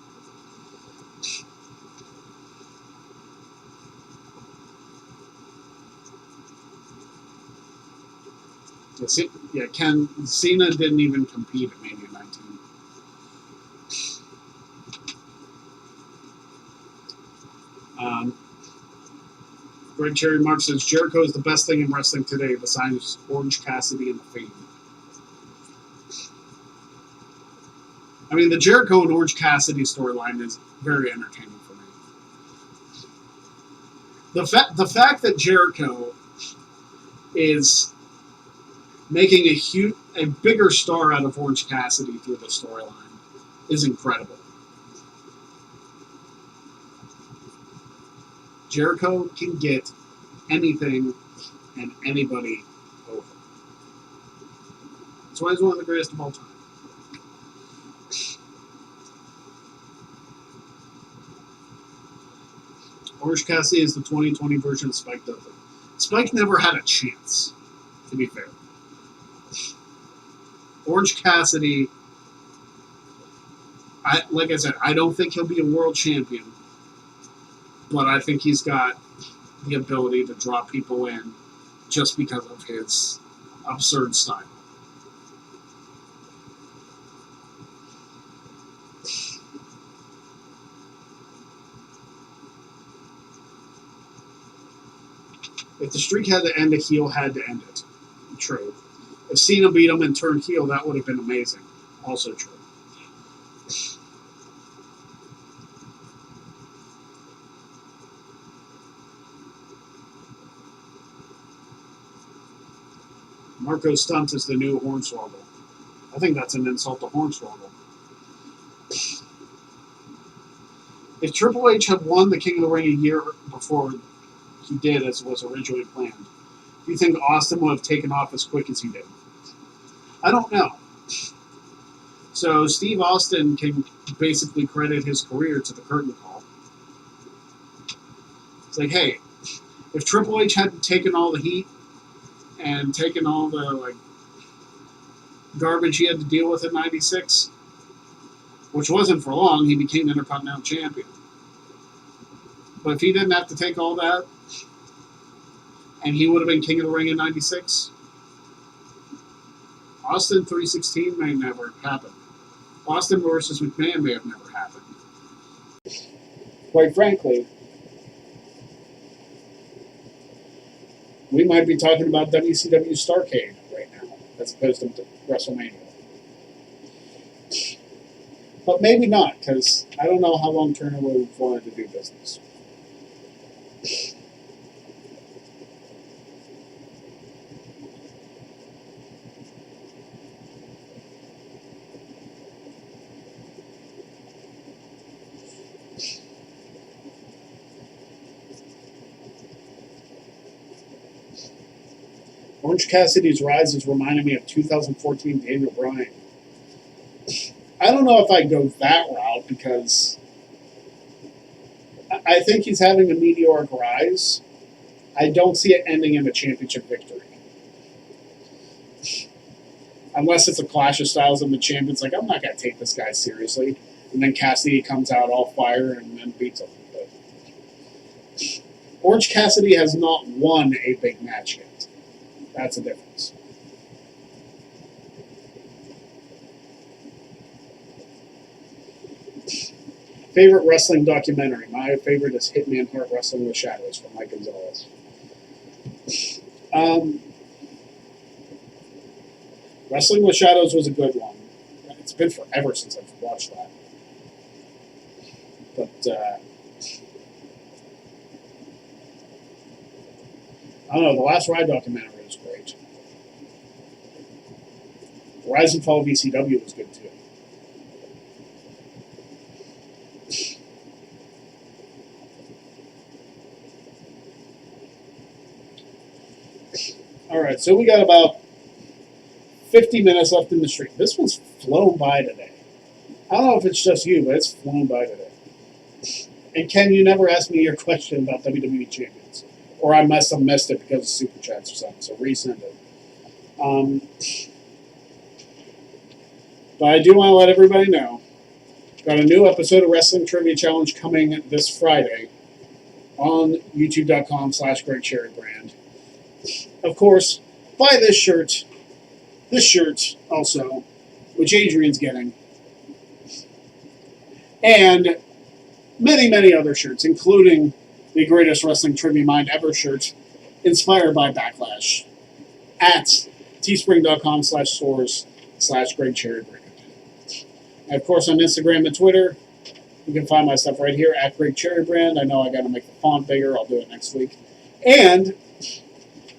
Yeah, Cena didn't even compete at Mania 19. Greg Cherry Mark says Jericho is the best thing in wrestling today besides Orange Cassidy and The Fiend. I mean, the Jericho and Orange Cassidy storyline is very entertaining for me. The fact that Jericho is making a bigger star out of Orange Cassidy through the storyline is incredible. Jericho can get anything and anybody over. That's why he's one of the greatest of all time. Orange Cassidy is the 2020 version of Spike Dudley. Spike never had a chance, to be fair. Orange Cassidy, like I said, I don't think he'll be a world champion, but I think he's got the ability to draw people in just because of his absurd style. If the streak had to end, a heel had to end it. True. If Cena beat him and turned heel, that would have been amazing. Also true. Marco Stunt is the new Hornswoggle. I think that's an insult to Hornswoggle. If Triple H had won the King of the Ring a year before he did, as was originally planned, do you think Austin would have taken off as quick as he did? I don't know. So Steve Austin can basically credit his career to the curtain call. It's like, hey, if Triple H hadn't taken all the heat and taken all the garbage he had to deal with in '96, which wasn't for long, he became Intercontinental Champion. But if he didn't have to take all that, and he would have been King of the Ring in '96, Austin 316 may never have happened. Austin versus McMahon may have never happened. Quite frankly, we might be talking about WCW Starrcade right now, as opposed to WrestleMania. But maybe not, because I don't know how long Turner would have wanted to do business. Orange Cassidy's rise is reminding me of 2014 Daniel Bryan. I don't know if I'd go that route because I think he's having a meteoric rise. I don't see it ending in a championship victory. Unless it's a clash of styles and the champion's like, I'm not going to take this guy seriously. And then Cassidy comes out all fire and then beats him. But Orange Cassidy has not won a big match yet. That's the difference. Favorite wrestling documentary? My favorite is Hitman Hart Wrestling with Shadows from Mike Gonzalez. Wrestling with Shadows was a good one. It's been forever since I've watched that. But, I don't know, the last Ride documentary was great. The Rise and Fall of ECW was good too. Alright, so we got about 50 minutes left in the stream. This one's flown by today. I don't know if it's just you, but it's flown by today. And Ken, you never asked me your question about WWE Champions. Or I must have missed it because of Super Chats or something, so resend it. But I do want to let everybody know, got a new episode of Wrestling Trivia Challenge coming this Friday on youtube.com/GregCherryBrand. Of course, buy this shirt also, which Adrian's getting, and many, many other shirts, including the Greatest Wrestling Trivia Mind Ever shirt, inspired by Backlash, at teespring.com/stores/GregCherryBrand. Of course, on Instagram and Twitter, you can find my stuff right here at Greg Cherry Brand. I know I got to make the font bigger. I'll do it next week. And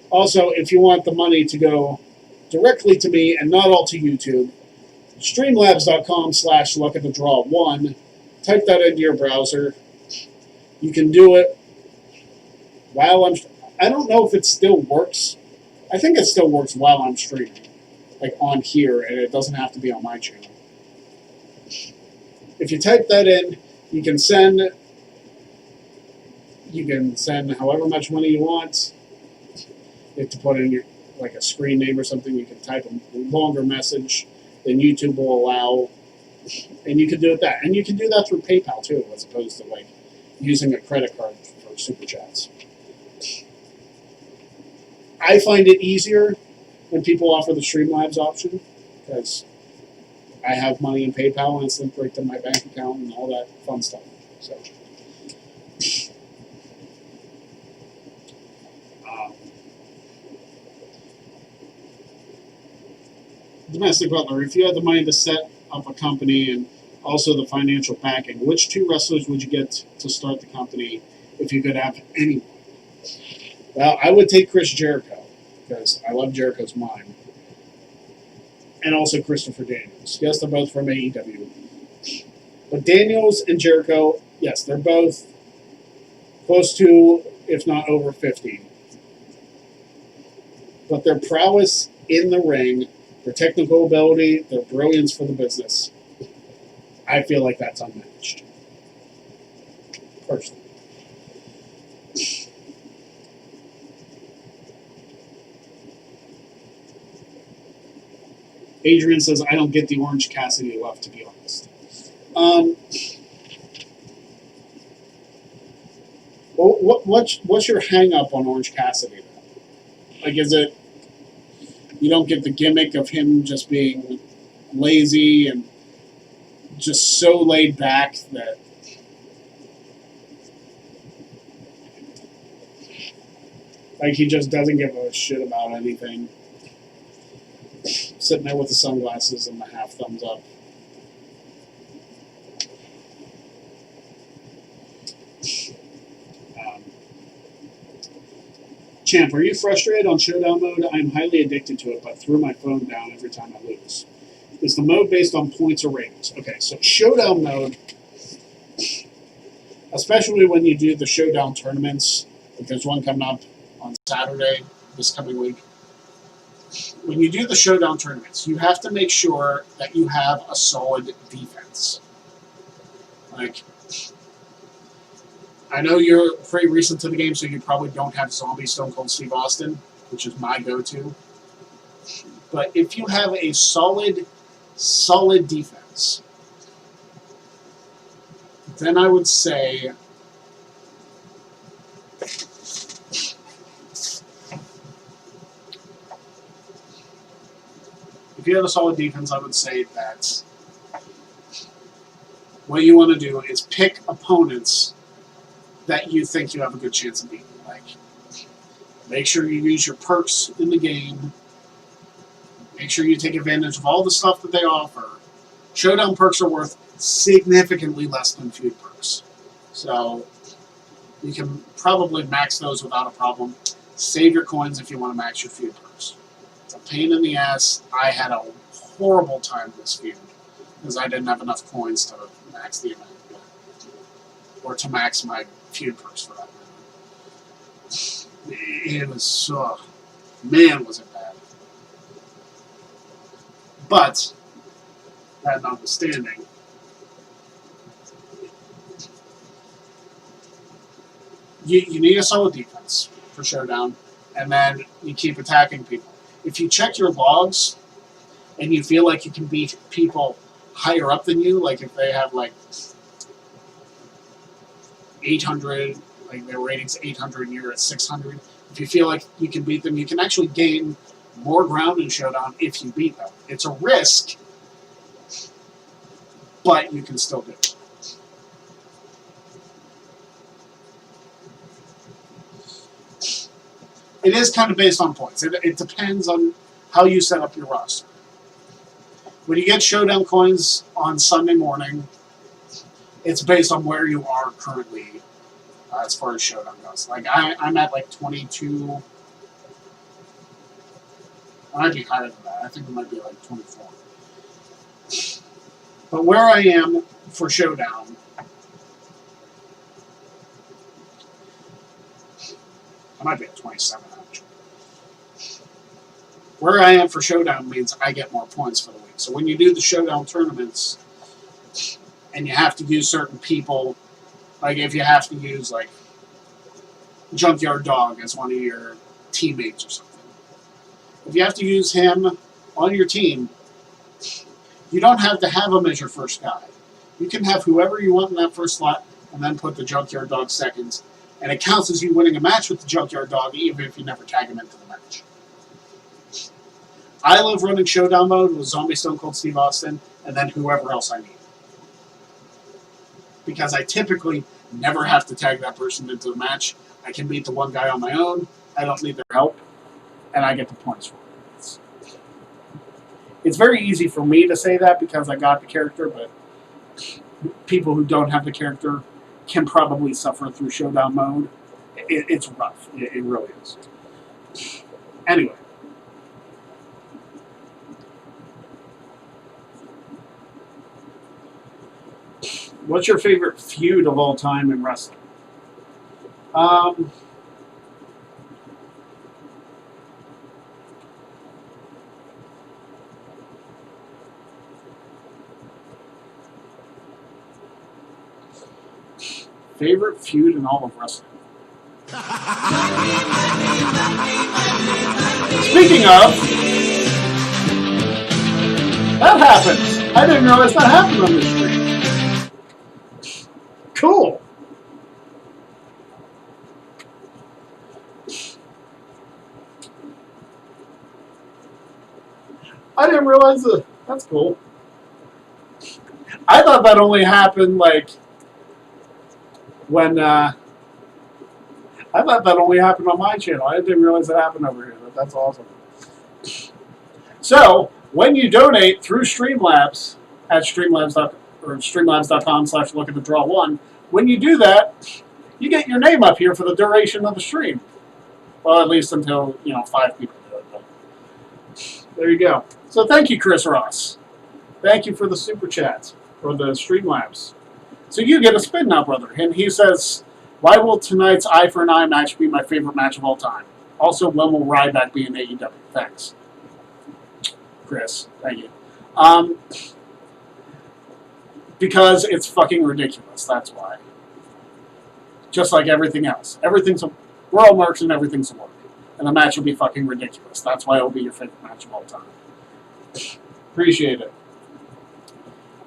also, if you want the money to go directly to me and not all to YouTube, streamlabs.com/luckofthedraw1. Type that into your browser. You can do it while I don't know if it still works. I think it still works while I'm streaming, like on here, and it doesn't have to be on my channel. If you type that in, you can send however much money you want. You have to put in your like a screen name or something. You can type a longer message than YouTube will allow, and you can do it that. And you can do that through PayPal too, as opposed to like using a credit card for super chats. I find it easier when people offer the Streamlabs option because I have money in PayPal and it's linked right to my bank account and all that fun stuff. So, Domestic Butler, if you had the money to set up a company and also the financial backing, which two wrestlers would you get to start the company if you could have anyone? Well, I would take Chris Jericho because I love Jericho's mind. And also Christopher Daniels. Yes, they're both from AEW. But Daniels and Jericho, yes, they're both close to, if not over 50. But their prowess in the ring, their technical ability, their brilliance for the business, I feel like that's unmatched. Personally. Adrian says, I don't get the Orange Cassidy love, to be honest. Well, what's your hang-up on Orange Cassidy, then? Like, is it you don't get the gimmick of him just being lazy and just so laid back that like he just doesn't give a shit about anything? Sitting there with the sunglasses and the half thumbs up. Champ, are you frustrated on Showdown mode? I'm highly addicted to it, but threw my phone down every time I lose. Is the mode based on points or ratings? Okay, so Showdown mode, especially when you do the Showdown tournaments, like there's one coming up on Saturday this coming week. When you do the Showdown tournaments, you have to make sure that you have a solid defense. Like, I know you're pretty recent to the game, so you probably don't have Zombie Stone Cold Steve Austin, which is my go-to. But if you have a solid defense, then I would say if you have a solid defense, I would say that what you want to do is pick opponents that you think you have a good chance of beating. Like, make sure you use your perks in the game. Make sure you take advantage of all the stuff that they offer. Showdown perks are worth significantly less than feud perks. So you can probably max those without a problem. Save your coins if you want to max your feud perks. It's a pain in the ass. I had a horrible time this feud because I didn't have enough coins to max the event. Or to max my feud perks for that matter. It was so... Man, was it bad. But, that notwithstanding, you need a solid defense for Showdown, and then you keep attacking people. If you check your logs, and you feel like you can beat people higher up than you, like if they have like 800, like their rating's 800 and you're at 600, if you feel like you can beat them, you can actually gain more ground in Showdown if you beat them. It's a risk, but you can still do it. It is kind of based on points. It depends on how you set up your roster. when you get Showdown coins on Sunday morning, it's based on where you are currently as far as Showdown goes. Like, I'm at like 22. I might be higher than that. I think it might be like 24. But where I am for Showdown, I might be at 27 actually. Where I am for Showdown means I get more points for the week. So when you do the Showdown tournaments and you have to use certain people, like if you have to use like Junkyard Dog as one of your teammates or something. If you have to use him on your team, you don't have to have him as your first guy. You can have whoever you want in that first slot and then put the Junkyard Dog second. And it counts as you winning a match with the Junkyard Dog even if you never tag him into the match. I love running Showdown mode with Zombie Stone Cold Steve Austin and then whoever else I need. Because I typically never have to tag that person into the match. I can beat the one guy on my own. I don't need their help. And I get the points for it. It's very easy for me to say that because I got the character, but people who don't have the character can probably suffer through Showdown mode. It's rough. It really is. Anyway. What's your favorite feud of all time in wrestling? Favorite feud in all of wrestling? Speaking of, that happens. I didn't realize that happened on this stream. Cool. I didn't realize that. That's cool. I thought that only happened like when I thought that only happened on my channel. I didn't realize that happened over here. That's awesome. So when you donate through Streamlabs at streamlabs.com/lookatthedraw1, when you do that, you get your name up here for the duration of the stream. Well, at least until 5 people do it. But there you go. So thank you, Chris Ross. Thank you for the super chat for the Streamlabs. So you get a spin now, brother. And he says, why will tonight's Eye for an Eye match be my favorite match of all time? Also, when will Ryback be in AEW? Thanks. Chris, thank you. Because it's fucking ridiculous, that's why. Just like everything else. We're all marks and everything's a work. And the match will be fucking ridiculous. That's why it will be your favorite match of all time. Appreciate it.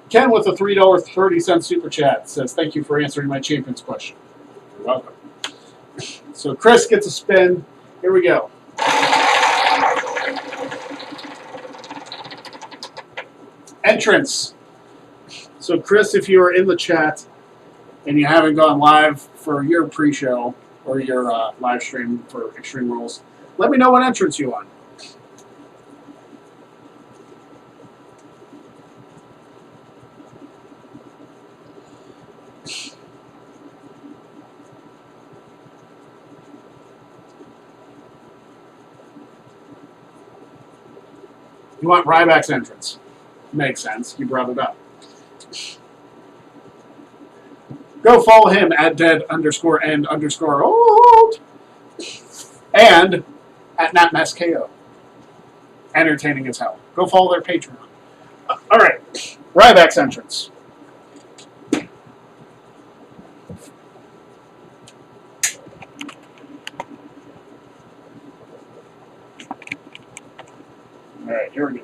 Ken with a $3.30 super chat says, thank you for answering my champions question. You're welcome. So Chris gets a spin. Here we go. Entrance. So Chris, if you are in the chat and you haven't gone live for your pre-show or your live stream for Extreme Rules, let me know what entrance you want. You want Ryback's entrance. Makes sense. You brought it up. Go follow him at dead_end_old. And at NatMassKO. Entertaining as hell. Go follow their Patreon. All right. Ryback's entrance. All right, here we go.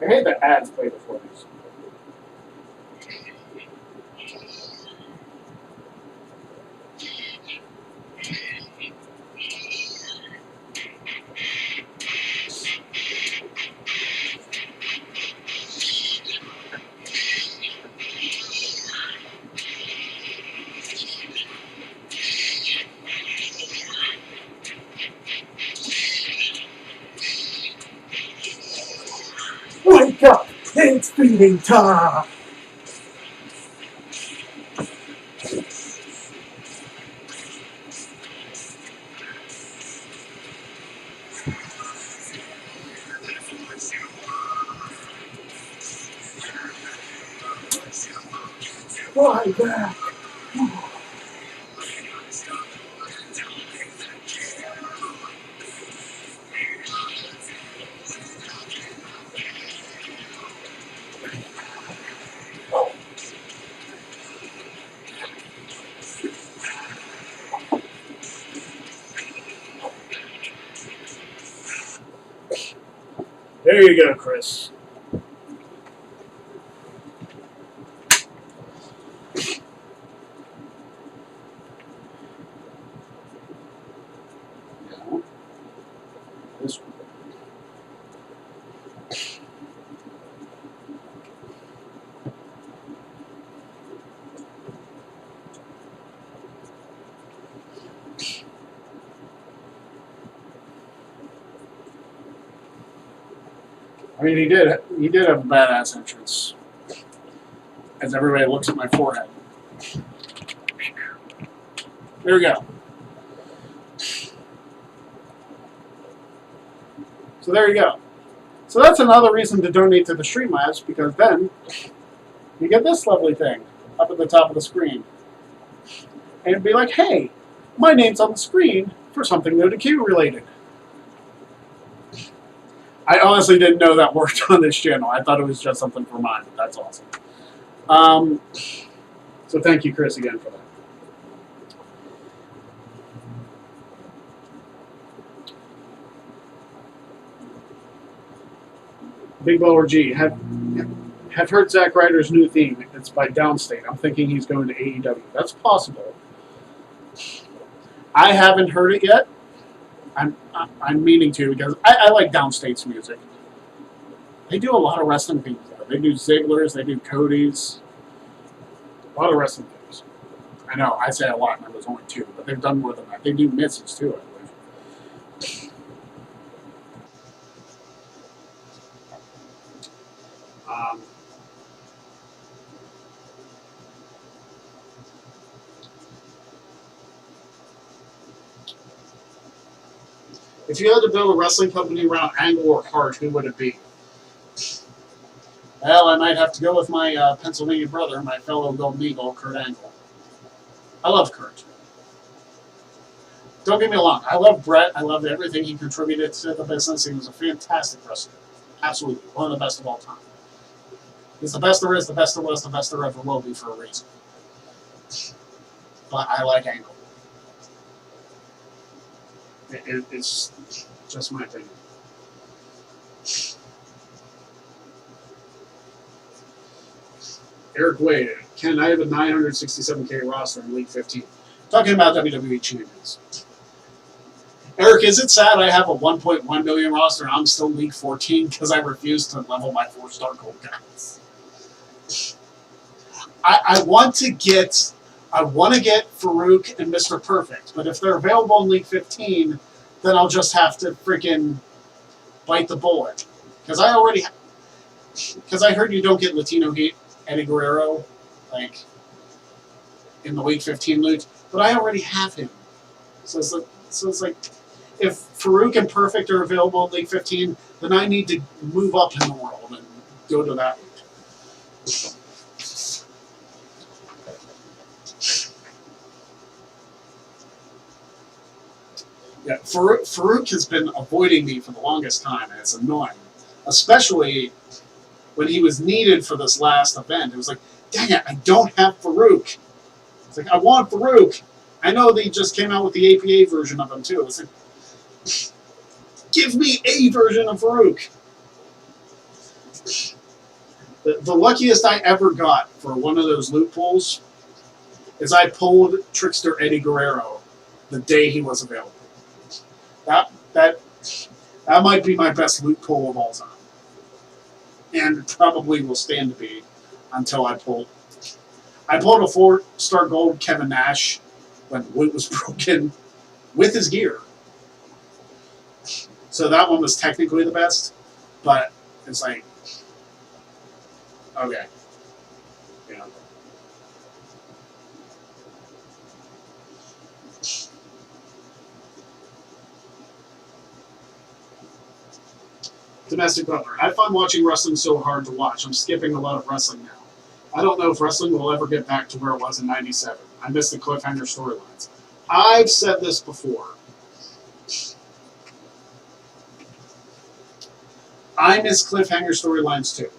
I hate that ads play before these. feeding time. Why that? There you go, Chris. Yeah. This one. I mean, he did have a badass entrance. As everybody looks at my forehead. There we go. So there you go. So that's another reason to donate to the Streamlabs, because then you get this lovely thing up at the top of the screen. And it'd be like, hey, my name's on the screen for something No to Q related. I honestly didn't know that worked on this channel. I thought it was just something for mine, but that's awesome. So thank you, Chris, again for that. Big Baller G, have heard Zack Ryder's new theme. It's by Downstate. I'm thinking he's going to AEW. That's possible. I haven't heard it yet. I'm meaning to, because I like Downstate's music. They do a lot of wrestling things though. They do Ziggler's, they do Cody's. A lot of wrestling things. I know, I say a lot and there was only two, but they've done more than that. They do Miz's too, I believe. If you had to build a wrestling company around Angle or Hart, who would it be? Well, I might have to go with my Pennsylvania brother, my fellow Golden Eagle, Kurt Angle. I love Kurt. Don't get me wrong, I love Brett. I love everything he contributed to the business. He was a fantastic wrestler. Absolutely. One of the best of all time. He's the best there is, the best there was, the best there ever will be for a reason. But I like Angle. It's just my opinion. Eric Wade, Ken, I have a 967K roster in League 15. Talking about WWE champions. Eric, is it sad I have a 1.1 million roster and I'm still League 14 because I refuse to level my 4-star gold guys? I want to get Farouk and Mr. Perfect, but if they're available in League 15, then I'll just have to freaking bite the bullet. Because I heard you don't get Latino Heat Eddie Guerrero, like, in the League 15 loot, but I already have him. So it's like, if Farouk and Perfect are available in League 15, then I need to move up in the world and go to that loot. Yeah, Farouk has been avoiding me for the longest time, and it's annoying. Especially when he was needed for this last event. It was like, dang it, I don't have Farouk. It's like, I want Farouk. I know they just came out with the APA version of him, too. It's like, give me a version of Farouk. The luckiest I ever got for one of those loot pulls is I pulled Trickster Eddie Guerrero the day he was available. That might be my best loot pull of all time. And probably will stand to be until I pull. I pulled a 4-star gold Kevin Nash when loot was broken with his gear. So that one was technically the best, but it's like, Okay. Yeah. Domestic Butler. I find watching wrestling so hard to watch. I'm skipping a lot of wrestling now. I don't know if wrestling will ever get back to where it was in '97. I miss the cliffhanger storylines. I've said this before. I miss cliffhanger storylines too.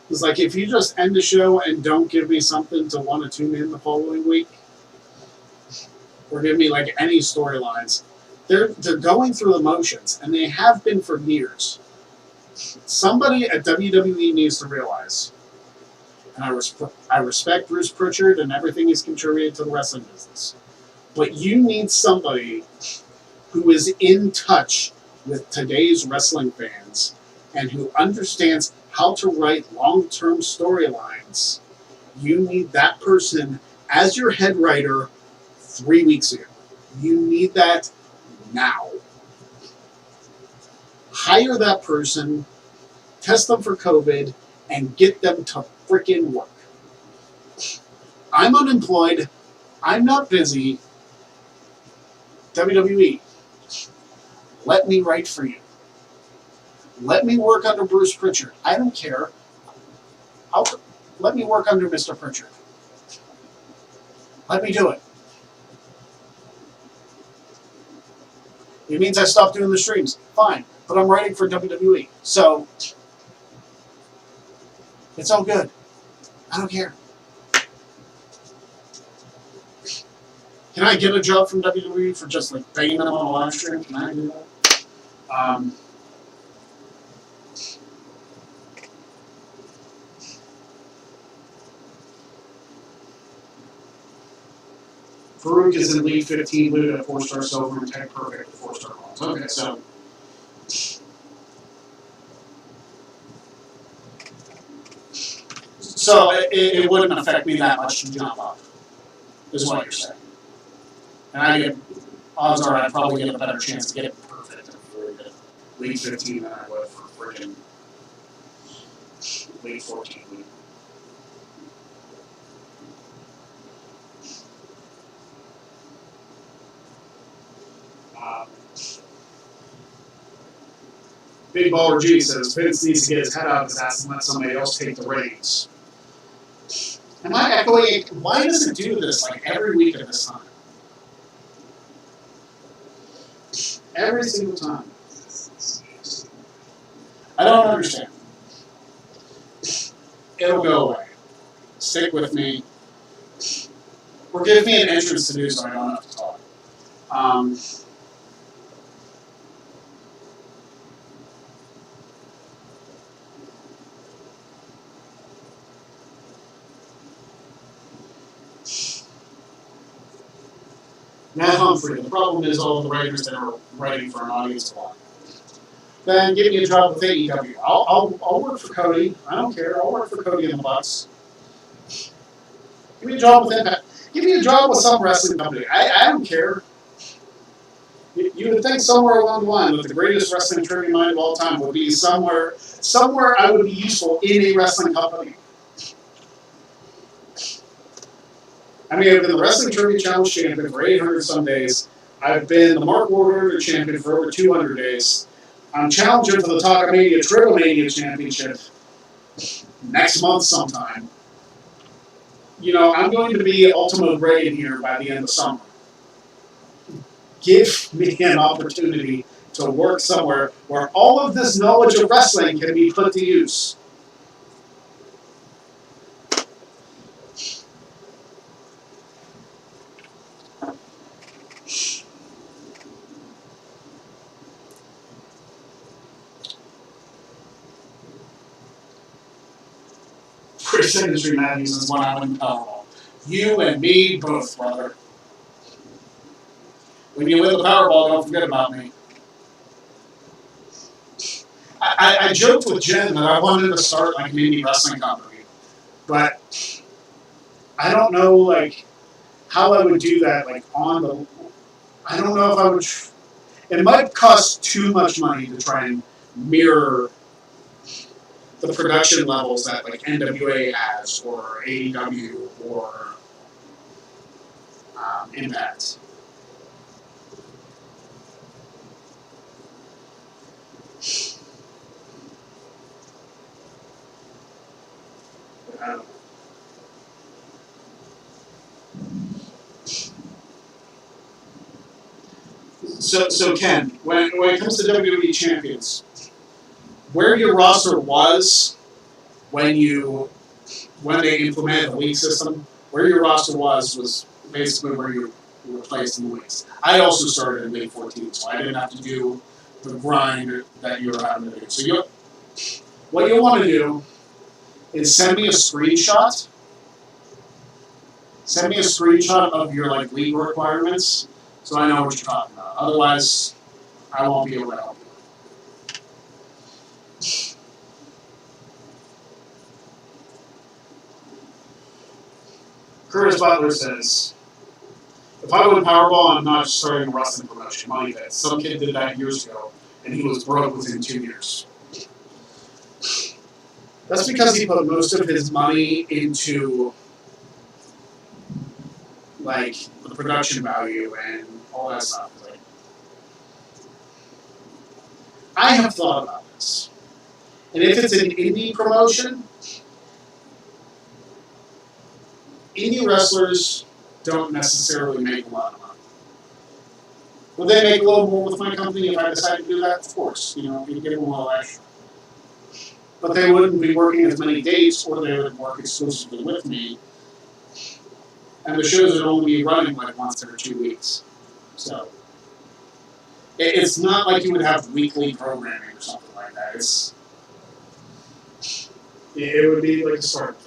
It's like if you just end the show and don't give me something to want to tune in the following week, or give me like any storylines, they're going through the motions, and they have been for years. Somebody at WWE needs to realize, and I respect Bruce Pritchard and everything he's contributed to the wrestling business, but you need somebody who is in touch with today's wrestling fans and who understands how to write long-term storylines. You need that person as your head writer 3 weeks ago. You need that now. Hire that person, test them for COVID, and get them to freaking work. I'm unemployed. I'm not busy. WWE, let me write for you. Let me work under Bruce Pritchard. I don't care. Let me work under Mr. Pritchard. Let me do it. It means I stop doing the streams. Fine. But I'm writing for WWE. So, it's all good. I don't care. Can I get a job from WWE for just like begging them on a live stream? Can I do that? Farouk is in League 15, looted at 4-star silver, and tech perfect with 4-star bronze. Okay, so. So it wouldn't affect me that much to jump up, is what you're saying. And I get, odds are I'd probably get a better chance to get it perfect for League 15 than I would for freaking League 14. Big Baller G says Vince needs to get his head out of his ass and let somebody else take the reins. Am I echoing? Why does it do this like every week at this time? Every single time. I don't understand. It'll go away. Stick with me. Or give me an entrance to do so I don't have to talk. Matt Humphrey, the problem is all the writers that are writing for an audience a lot. Then give me a job with AEW. I'll work for Cody. I don't care. I'll work for Cody and the Bucks. Give me a job with Impact. Give me a job with some wrestling company. I don't care. You would think somewhere along the line that the greatest wrestling trivia mind of all time would be somewhere I would be useful in a wrestling company. I mean, I've been the Wrestling Trivia Challenge champion for 800 some days. I've been the Mark Warner champion for over 200 days. I'm challenging for the Talkamania Trivomania Championship next month sometime. You know, I'm going to be Ultimo Grade here by the end of summer. Give me an opportunity to work somewhere where all of this knowledge of wrestling can be put to use. Chris Industry Matthews is when I win Powerball. You and me both, brother. When you win the Powerball, don't forget about me. I joked with Jen that I wanted to start like an indie wrestling company, but I don't know like how I would do that like on the. I don't know if I would. It might cost too much money to try and mirror the production levels that like NWA has, or AEW, or Impact. I don't know. So Ken, when it comes to WWE champions, where your roster was when they implemented the league system, where your roster was basically where you were placed in the leagues. I also started in League 14, so I didn't have to do the grind that you were having to do. So what you'll want to do is send me a screenshot. Send me a screenshot of your like league requirements, so I know what you're talking about. Otherwise, I won't be able to help you. Curtis Butler says, if I win Powerball, I'm not starting a wrestling promotion. Money bet. Some kid did that years ago, and he was broke within 2 years. That's because he put most of his money into like the production value and all that stuff. Like, I have thought about this, and if it's an indie promotion, indie wrestlers don't necessarily make a lot of money. Would they make a little more with my company if I decided to do that? Of course, you give them a little extra. But they wouldn't be working as many dates, or they would work exclusively with me. And the shows would only be running like once every 2 weeks. So it's not like you would have weekly programming or something like that. It would be like a start.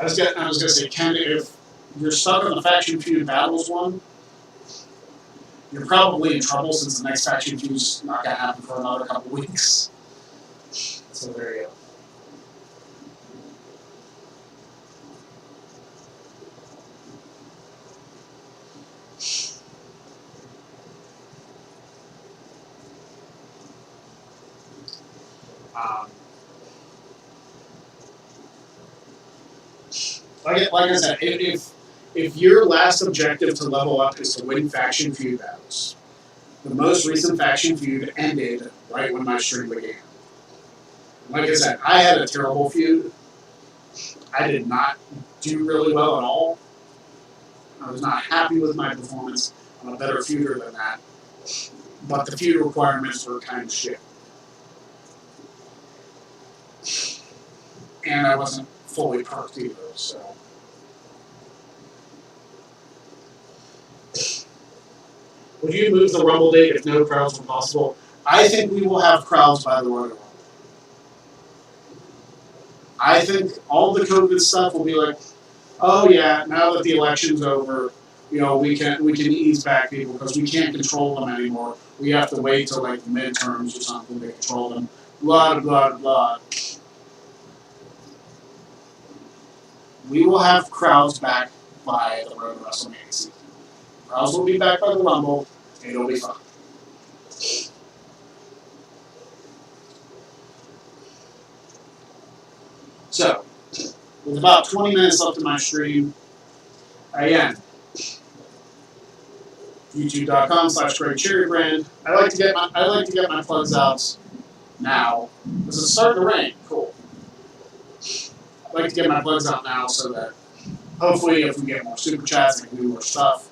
I was gonna say, Ken, if you're stuck on the Faction Feud Battles one, you're probably in trouble since the next Faction Feud's not gonna happen for another couple weeks. So there you go. Like I said, if your last objective to level up is to win Faction Feud battles, the most recent Faction Feud ended right when my stream began. Like I said, I had a terrible feud. I did not do really well at all. I was not happy with my performance. I'm a better feuder than that. But the feud requirements were kind of shit. And I wasn't fully perked either, so. Would you move the Rumble date if no crowds were possible? I think we will have crowds by the Royal Rumble. I think all the COVID stuff will be like, oh yeah, now that the election's over, we can ease back people because we can't control them anymore. We have to wait till like the midterms or something to control them. Blah blah blah. We will have crowds back by the road to WrestleMania season. Crowds will be back by the Rumble. It'll be fun. So, with about 20 minutes left in my stream, again, youtube.com/GregCherryBrand. I like to get my plugs out now because it's starting to rain. Cool. I like to get my plugs out now so that hopefully if we get more super chats, I can do more stuff.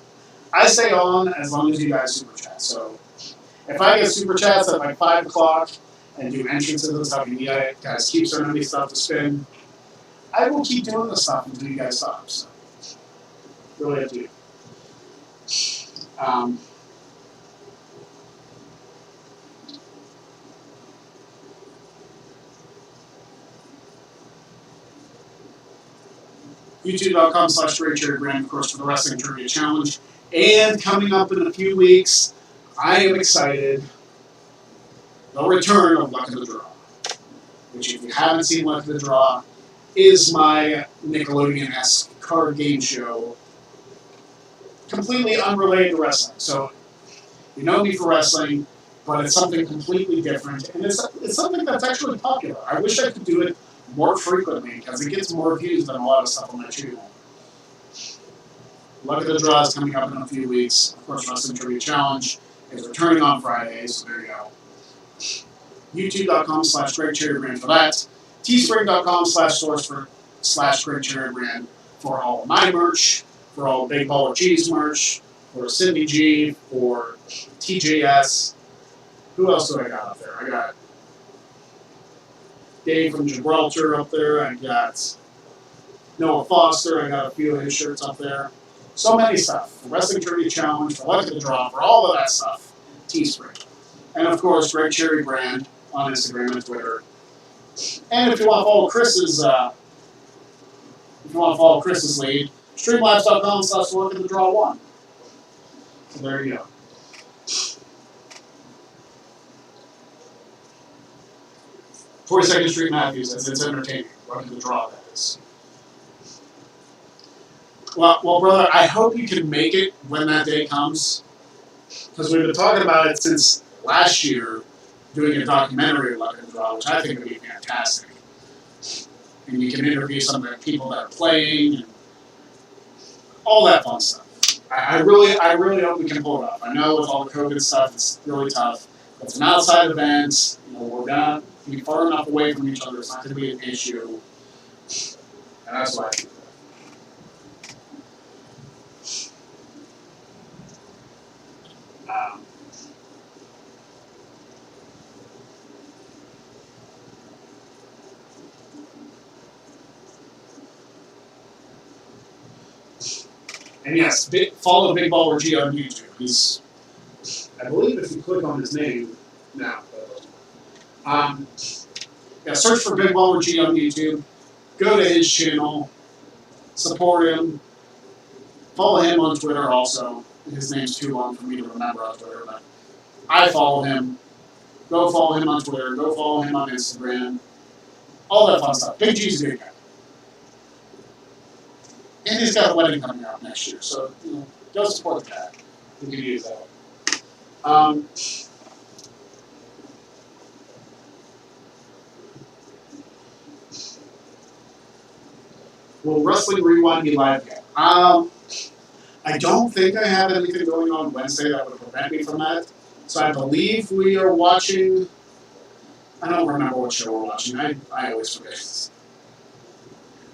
I stay on as long as you guys super chat. So if I get super chats at like 5 o'clock and do entrances and stuff, and you guys keep sending me stuff to spin, I will keep doing this stuff until you guys stop. So really up to you. YouTube.com/GregCherryBrand, of course, for the Wrestling Trivia Challenge. And coming up in a few weeks, I am excited. The the return of Luck of the Draw, which, if you haven't seen Luck of the Draw, is my Nickelodeon-esque card game show, completely unrelated to wrestling. So, you know me for wrestling, but it's something completely different, and it's something that's actually popular. I wish I could do it more frequently, because it gets more views than a lot of stuff on my channel. Luck of the Draw is coming up in a few weeks. Of course, Wrestling Trivia Challenge is returning on Friday, so there you go. YouTube.com/GregCherryBrand for that. Teespring.com/source/GregCherryBrand for all my merch, for all Big Ball of Cheese merch, for Cindy G, for TJS. Who else do I got up there? I got Dave from Gibraltar up there. I got Noah Foster. I got a few of his shirts up there. So many stuff. For Wrestling Trivia Challenge, for Luck of the Draw, for all of that stuff. Teespring. And of course, Greg Cherry Brand on Instagram and Twitter. And if you want to follow Chris's lead, streamlabs.com/Luck of the Draw 1. So there you go. "42nd Street Matthews," as it's entertaining. Luck of the Draw, that is. Well, brother, I hope you can make it when that day comes, because we've been talking about it since last year, doing a documentary of Luck of the Draw, which I think would be fantastic. And you can interview some of the people that are playing and all that fun stuff. I really hope we can pull it off. I know with all the COVID stuff, it's really tough. It's an outside event. We're gonna be far enough away from each other. It's not going to be an issue, and that's why. And yes, follow Big Baller G on YouTube. He's, I believe, if you click on his name now. Search for Big Baller G on YouTube. Go to his channel. Support him. Follow him on Twitter also. His name's too long for me to remember on Twitter, but I follow him. Go follow him on Twitter. Go follow him on Instagram. All that fun stuff. Big G's a good guy. And he's got a wedding coming up next year, so go support the guy. We can use that. Will Wrestling Rewind be live again? I don't think I have anything going on Wednesday that would prevent me from that. So I believe we are watching. I don't remember what show we're watching. I always forget.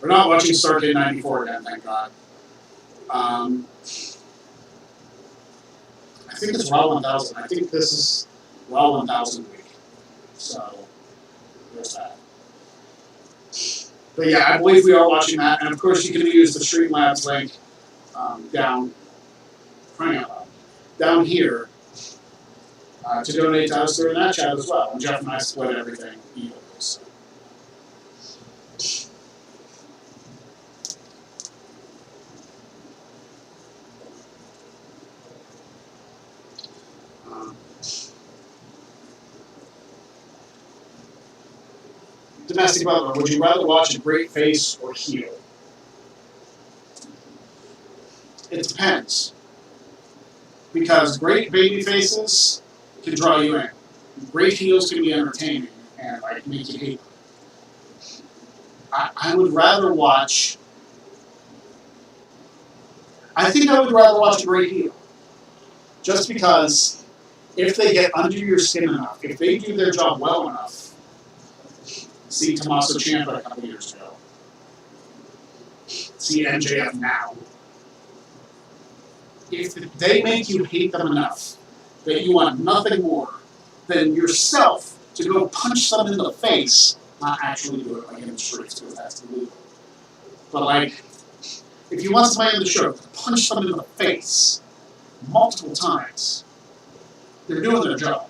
We're not watching Starcade 94 again, thank God. I think it's Raw 1000. I think this is Raw 1000 week. So, there's that. But yeah, I believe we are watching that. And of course, you can use the Streamlabs link down here to donate to us during that chat as well. And Jeff and I split everything evenly. So. Domestic Butler, would you rather watch a great face or heel? It depends. Because great baby faces can draw you in. Great heels can be entertaining and make you hate them. I would rather watch. I think I would rather watch a great heel. Just because if they get under your skin enough, if they do their job well enough, see Tommaso Ciampa a couple years ago. See MJF now. If they make you hate them enough that you want nothing more than yourself to go punch them in the face, not actually do it in the streets because that's illegal. But if you want somebody on the show to punch them in the face multiple times, they're doing their job.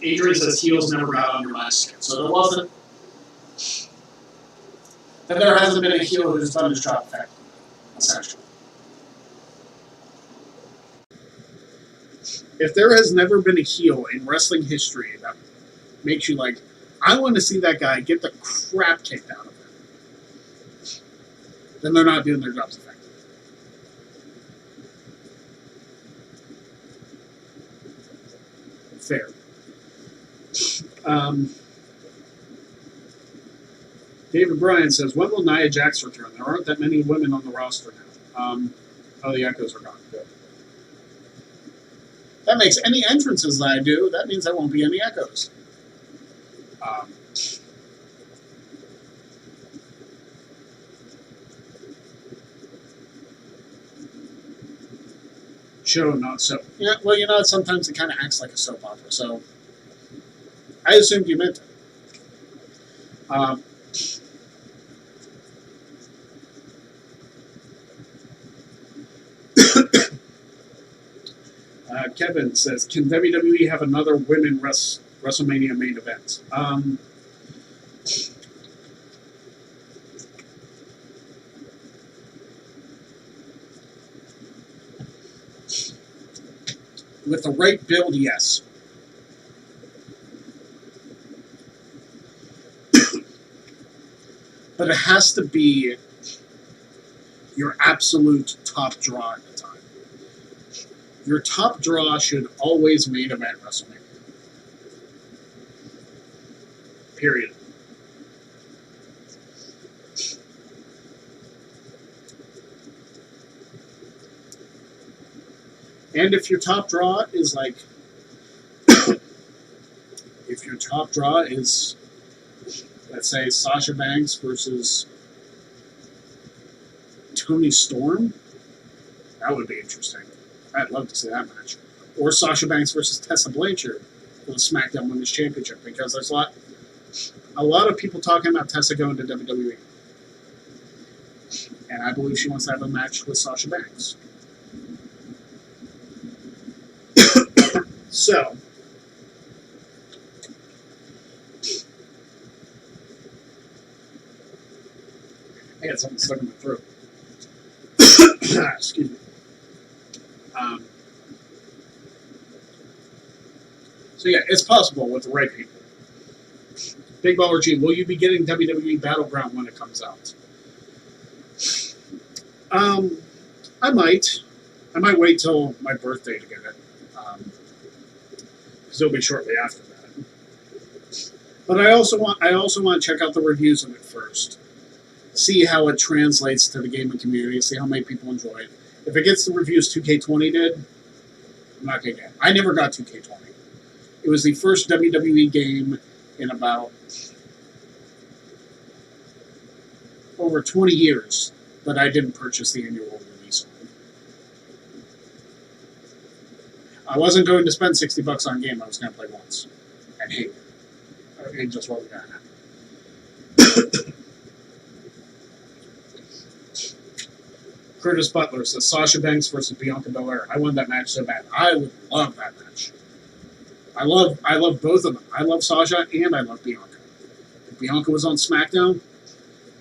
Adrian says heels never got under my skin, so there wasn't. Then there hasn't been a heel who's done his job effectively, essentially. If there has never been a heel in wrestling history that makes you like, I want to see that guy get the crap kicked out of him, then they're not doing their jobs effectively. Fair. David Bryan says, when will Nia Jax return? There aren't that many women on the roster now. Oh, the Echoes are gone. Good. That makes any entrances that I do, that means there won't be any Echoes. Show, not so. Yeah, well, you know, sometimes it kind of acts like a soap opera, so I assumed you meant it. Kevin says, can WWE have another women WrestleMania main event? With the right build, yes. But it has to be your absolute top draw at the time. Your top draw should always main event WrestleMania. Period. And if your top draw is like, if your top draw is, let's say, Sasha Banks versus Toni Storm, that would be interesting. I'd love to see that match. Or Sasha Banks versus Tessa Blanchard for the SmackDown Women's Championship, because there's a lot of people talking about Tessa going to WWE. And I believe she wants to have a match with Sasha Banks. So, I got something stuck in my throat. Excuse me. So yeah, it's possible with the right people. Big Baller G, will you be getting WWE Battleground when it comes out? I might. I might wait till my birthday to get it. Because it'll be shortly after that. But I also want to check out the reviews of it first. See how it translates to the gaming community. See how many people enjoy it. If it gets the reviews 2K20 did, I'm not going to get it. I never got 2K20. It was the first WWE game in about over 20 years that I didn't purchase the annual release on. I wasn't going to spend $60 on a game I was going to play once and hate it. It just wasn't going to happen. Curtis Butler says, Sasha Banks versus Bianca Belair. I want that match so bad. I would love that match. I love both of them. I love Sasha and I love Bianca. If Bianca was on SmackDown,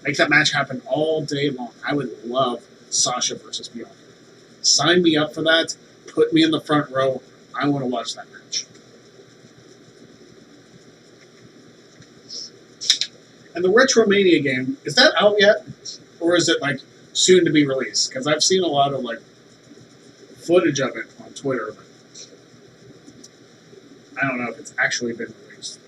make that match happen all day long. I would love Sasha versus Bianca. Sign me up for that. Put me in the front row. I want to watch that match. And the Retromania game, is that out yet? Or is it like soon to be released? Because I've seen a lot of like footage of it on Twitter, but I don't know if it's actually been released.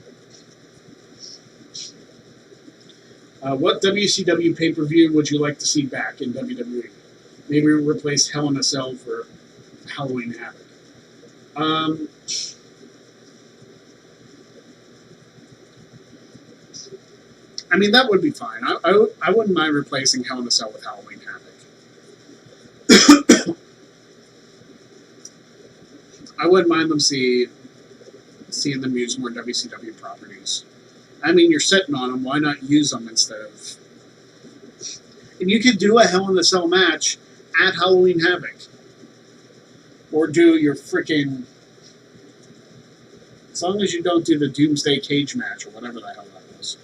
What WCW pay-per-view would you like to see back in WWE? Maybe replace Hell in a Cell for Halloween Havoc. I mean, that would be fine. I wouldn't mind replacing Hell in a Cell with Halloween Havoc. I wouldn't mind them seeing them use more WCW properties. I mean, you're sitting on them. Why not use them instead of... And you could do a Hell in a Cell match at Halloween Havoc. Or do your freaking As long as you don't do the Doomsday Cage match or whatever the hell that was.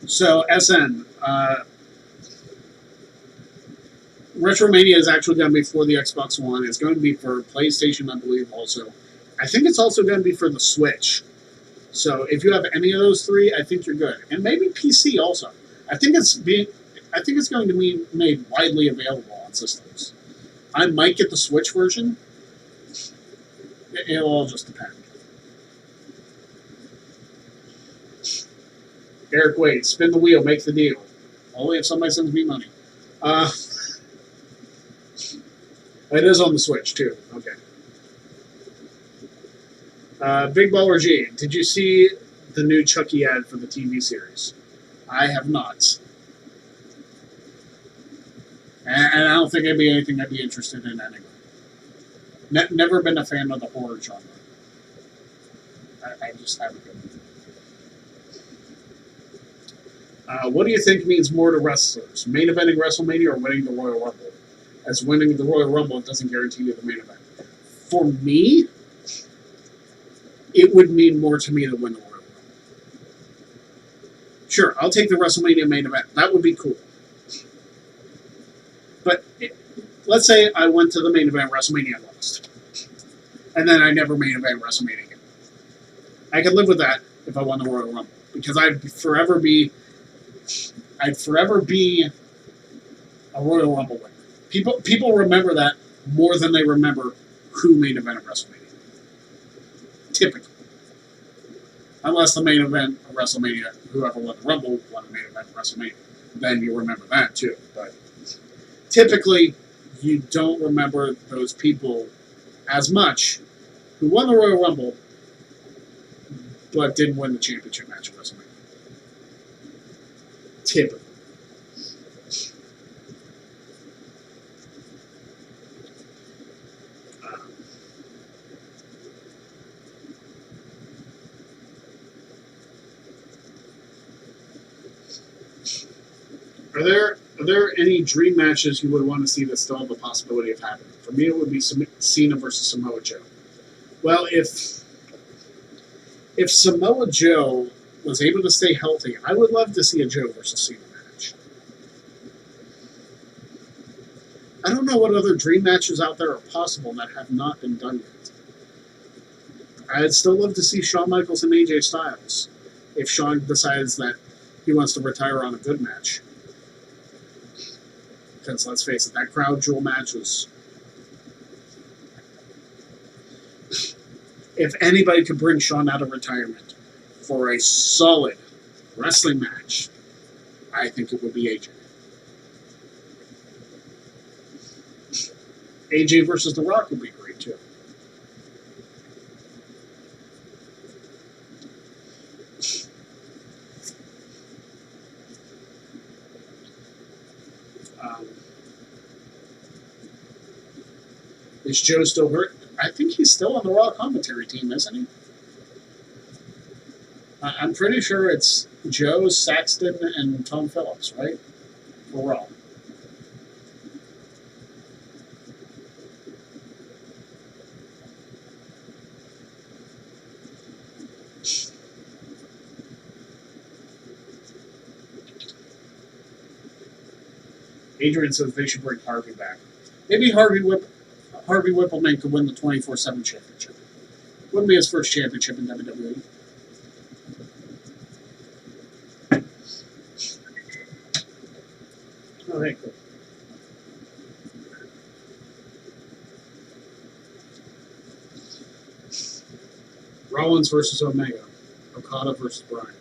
So, SN. Retromania is actually going to be for the Xbox One. It's going to be for PlayStation, I believe, also. I think it's also going to be for the Switch. So if you have any of those three, I think you're good. And maybe PC also. I think it's going to be made widely available on systems. I might get the Switch version. It'll all just depend. Eric Wade, spin the wheel, make the deal. Only if somebody sends me money. It is on the Switch, too. Okay. Big Baller G, did you see the new Chucky ad for the TV series? I have not. And I don't think it'd be anything I'd be interested in anyway. Never been a fan of the horror genre. I just haven't been. What do you think means more to wrestlers? Main eventing WrestleMania or winning the Royal Rumble? As winning the Royal Rumble doesn't guarantee you the main event. For me, it would mean more to me to win the Royal Rumble. Sure, I'll take the WrestleMania main event. That would be cool. But let's say I went to the main event WrestleMania and lost. And then I never main event WrestleMania again. I could live with that if I won the Royal Rumble. Because I'd forever be a Royal Rumble winner. People remember that more than they remember who main evented WrestleMania. Typically. Unless the main event of WrestleMania, whoever won the Rumble won the main event of WrestleMania. Then you remember that too. But typically, you don't remember those people as much who won the Royal Rumble but didn't win the championship match at WrestleMania. Typically. Are there any dream matches you would want to see that still have a possibility of happening? For me, it would be Cena versus Samoa Joe. Well, if Samoa Joe was able to stay healthy, I would love to see a Joe versus Cena match. I don't know what other dream matches out there are possible that have not been done yet. I'd still love to see Shawn Michaels and AJ Styles if Shawn decides that he wants to retire on a good match. Because let's face it, that crowd jewel match was... If anybody could bring Shawn out of retirement for a solid wrestling match, I think it would be AJ. AJ versus The Rock would be great, too. Is Joe still hurt? I think he's still on the Raw commentary team, isn't he? I'm pretty sure it's Joe, Saxton, and Tom Phillips, right? For Raw. Adrian says they should bring Harvey back. Maybe Harvey Whippleman could win the 24/7 championship. Wouldn't be his first championship in WWE. Oh, hey, cool. Rollins versus Omega. Okada versus Bryan.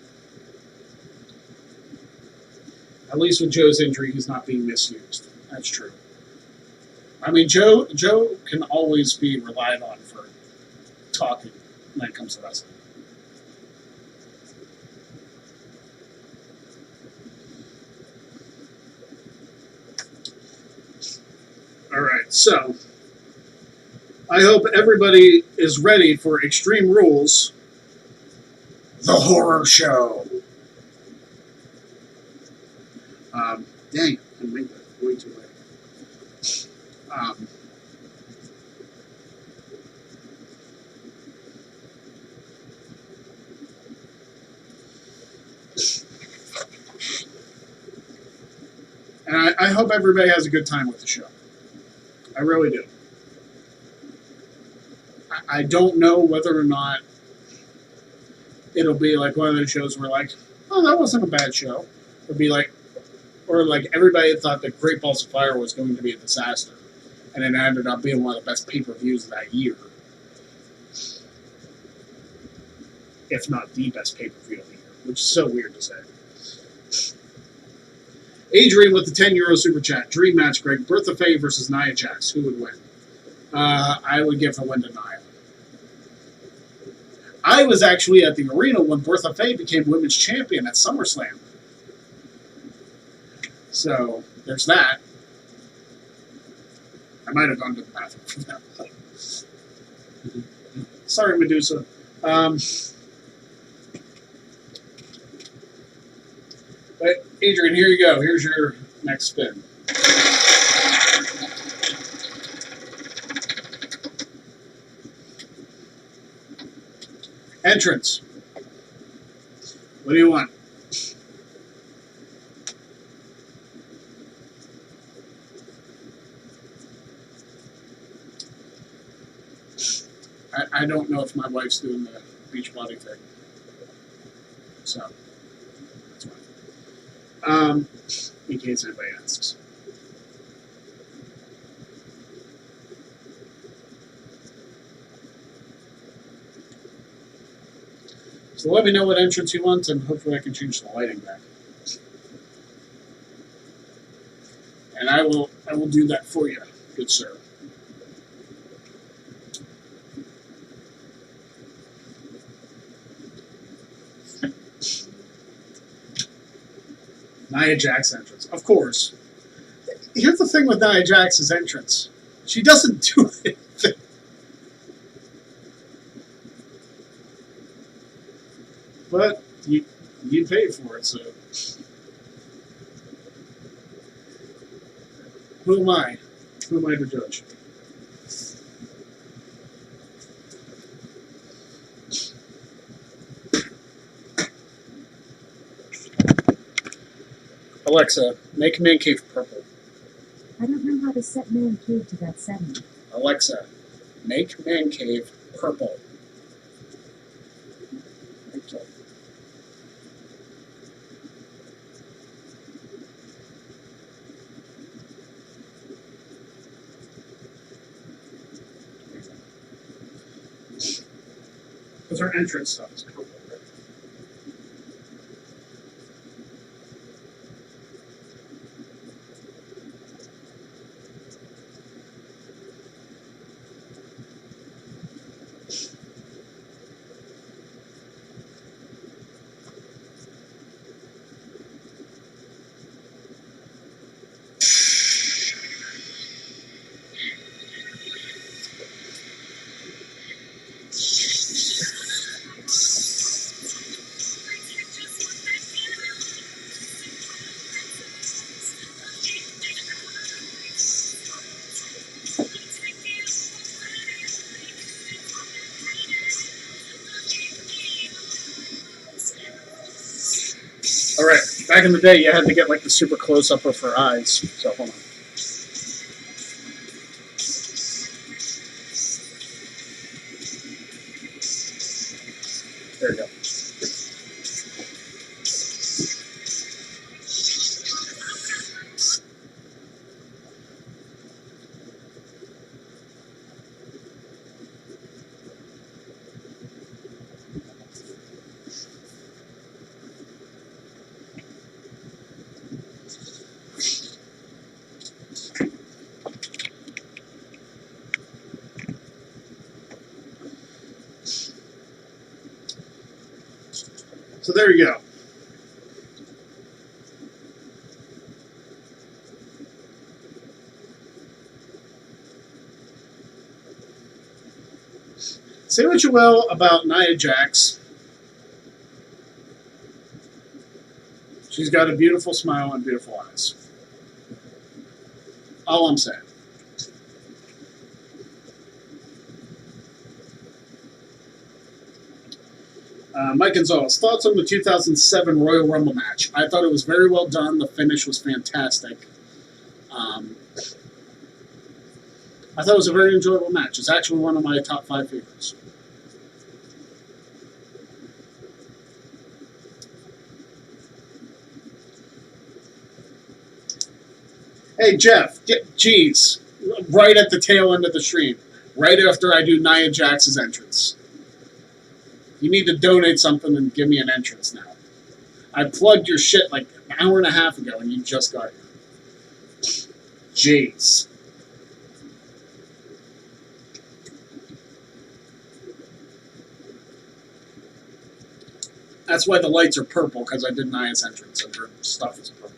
At least with Joe's injury, he's not being misused. That's true. I mean, Joe can always be relied on for talking when it comes to wrestling. All right, so I hope everybody is ready for Extreme Rules, the horror show. Dang, I made that way too late. And I hope everybody has a good time with the show. I really do. I don't know whether or not it'll be like one of those shows where like, oh, that wasn't a bad show. It'll be like, or like everybody thought that Great Balls of Fire was going to be a disaster. And it ended up being one of the best pay-per-views of that year. If not the best pay-per-view of the year, which is so weird to say. Adrian with the 10 euro super chat. Dream match, Greg. Bertha Faye versus Nia Jax. Who would win? I would give the win to Nia. I was actually at the arena when Bertha Faye became women's champion at SummerSlam. So, there's that. I might have gone to the bathroom for that. Sorry, Medusa. But Adrian, here you go. Here's your next spin. Entrance. What do you want? I don't know if my wife's doing the beach body thing. So, that's fine. In case anybody asks. So let me know what entrance you want, and hopefully I can change the lighting back. And I will do that for you, good sir. Nia Jax's entrance. Of course. Here's the thing with Nia Jax's entrance. She doesn't do anything. But you pay for it, so. Who am I? Who am I to judge? Alexa, make Man Cave purple. I don't know how to set Man Cave to that setting. Alexa, make Man Cave purple. Okay. Because our entrance stuff is purple. All right, back in the day, you had to get like the super close up of her eyes. So hold on. There you go. So there you go. Say what you will about Nia Jax. She's got a beautiful smile and beautiful eyes. All I'm saying. Mike Gonzalez, thoughts on the 2007 Royal Rumble match? I thought it was very well done. The finish was fantastic. I thought it was a very enjoyable match. It's actually one of my top 5 favorites. Hey, Jeff, geez, right at the tail end of the stream, right after I do Nia Jax's entrance. You need to donate something and give me an entrance now. I plugged your shit like an hour and a half ago and you just got here. Jeez. That's why the lights are purple, because I did Nia's entrance and her stuff is purple.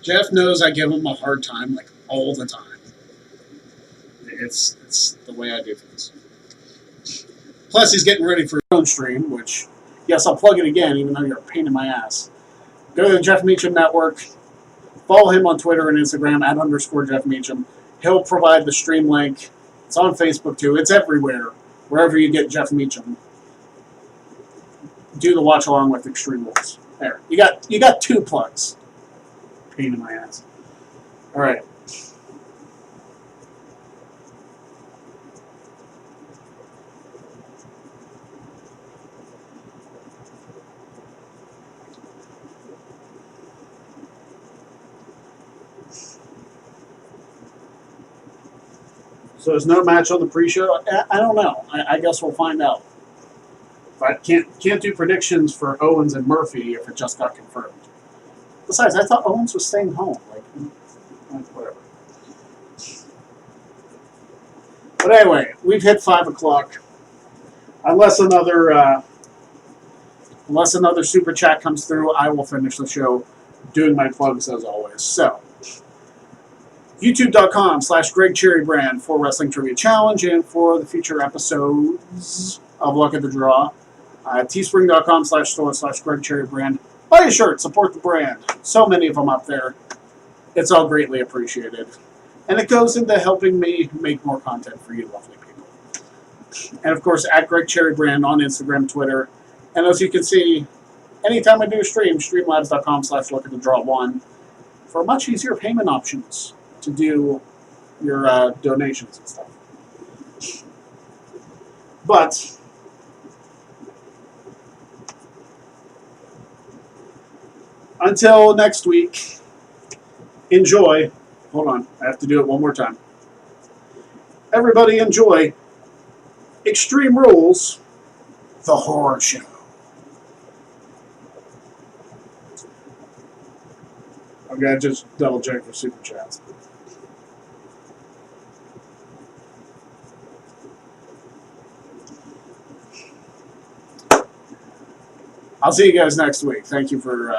Jeff knows I give him a hard time, like, all the time. It's the way I do things. Plus, he's getting ready for his own stream, which, yes, I'll plug it again, even though you're a pain in my ass. Go to the Jeff Meacham Network. Follow him on Twitter and Instagram, @_Jeff Meacham. He'll provide the stream link. It's on Facebook, too. It's everywhere. Wherever you get Jeff Meacham. Do the watch along with Extreme Rules. There. You got 2 plugs. Pain in my ass. All right. So there's no match on the pre-show? I don't know. I guess we'll find out. I can't do predictions for Owens and Murphy if it just got confirmed. Besides, I thought Owens was staying home. Like whatever. But anyway, we've hit 5 o'clock. Unless another super chat comes through, I will finish the show doing my plugs as always. So, YouTube.com/GregCherryBrand for Wrestling Trivia Challenge and for the future episodes of Luck at the Draw. Teespring.com/store/GregCherryBrand. Buy a shirt, support the brand. So many of them up there. It's all greatly appreciated. And it goes into helping me make more content for you lovely people. And of course, @GregCherryBrand on Instagram, Twitter. And as you can see, anytime I do a stream, streamlabs.com/lookattthedraw1 for much easier payment options to do your donations and stuff. But until next week, enjoy. Hold on, I have to do it one more time. Everybody enjoy Extreme Rules, the horror show. I'm going to just double check for super chats. I'll see you guys next week. Thank you for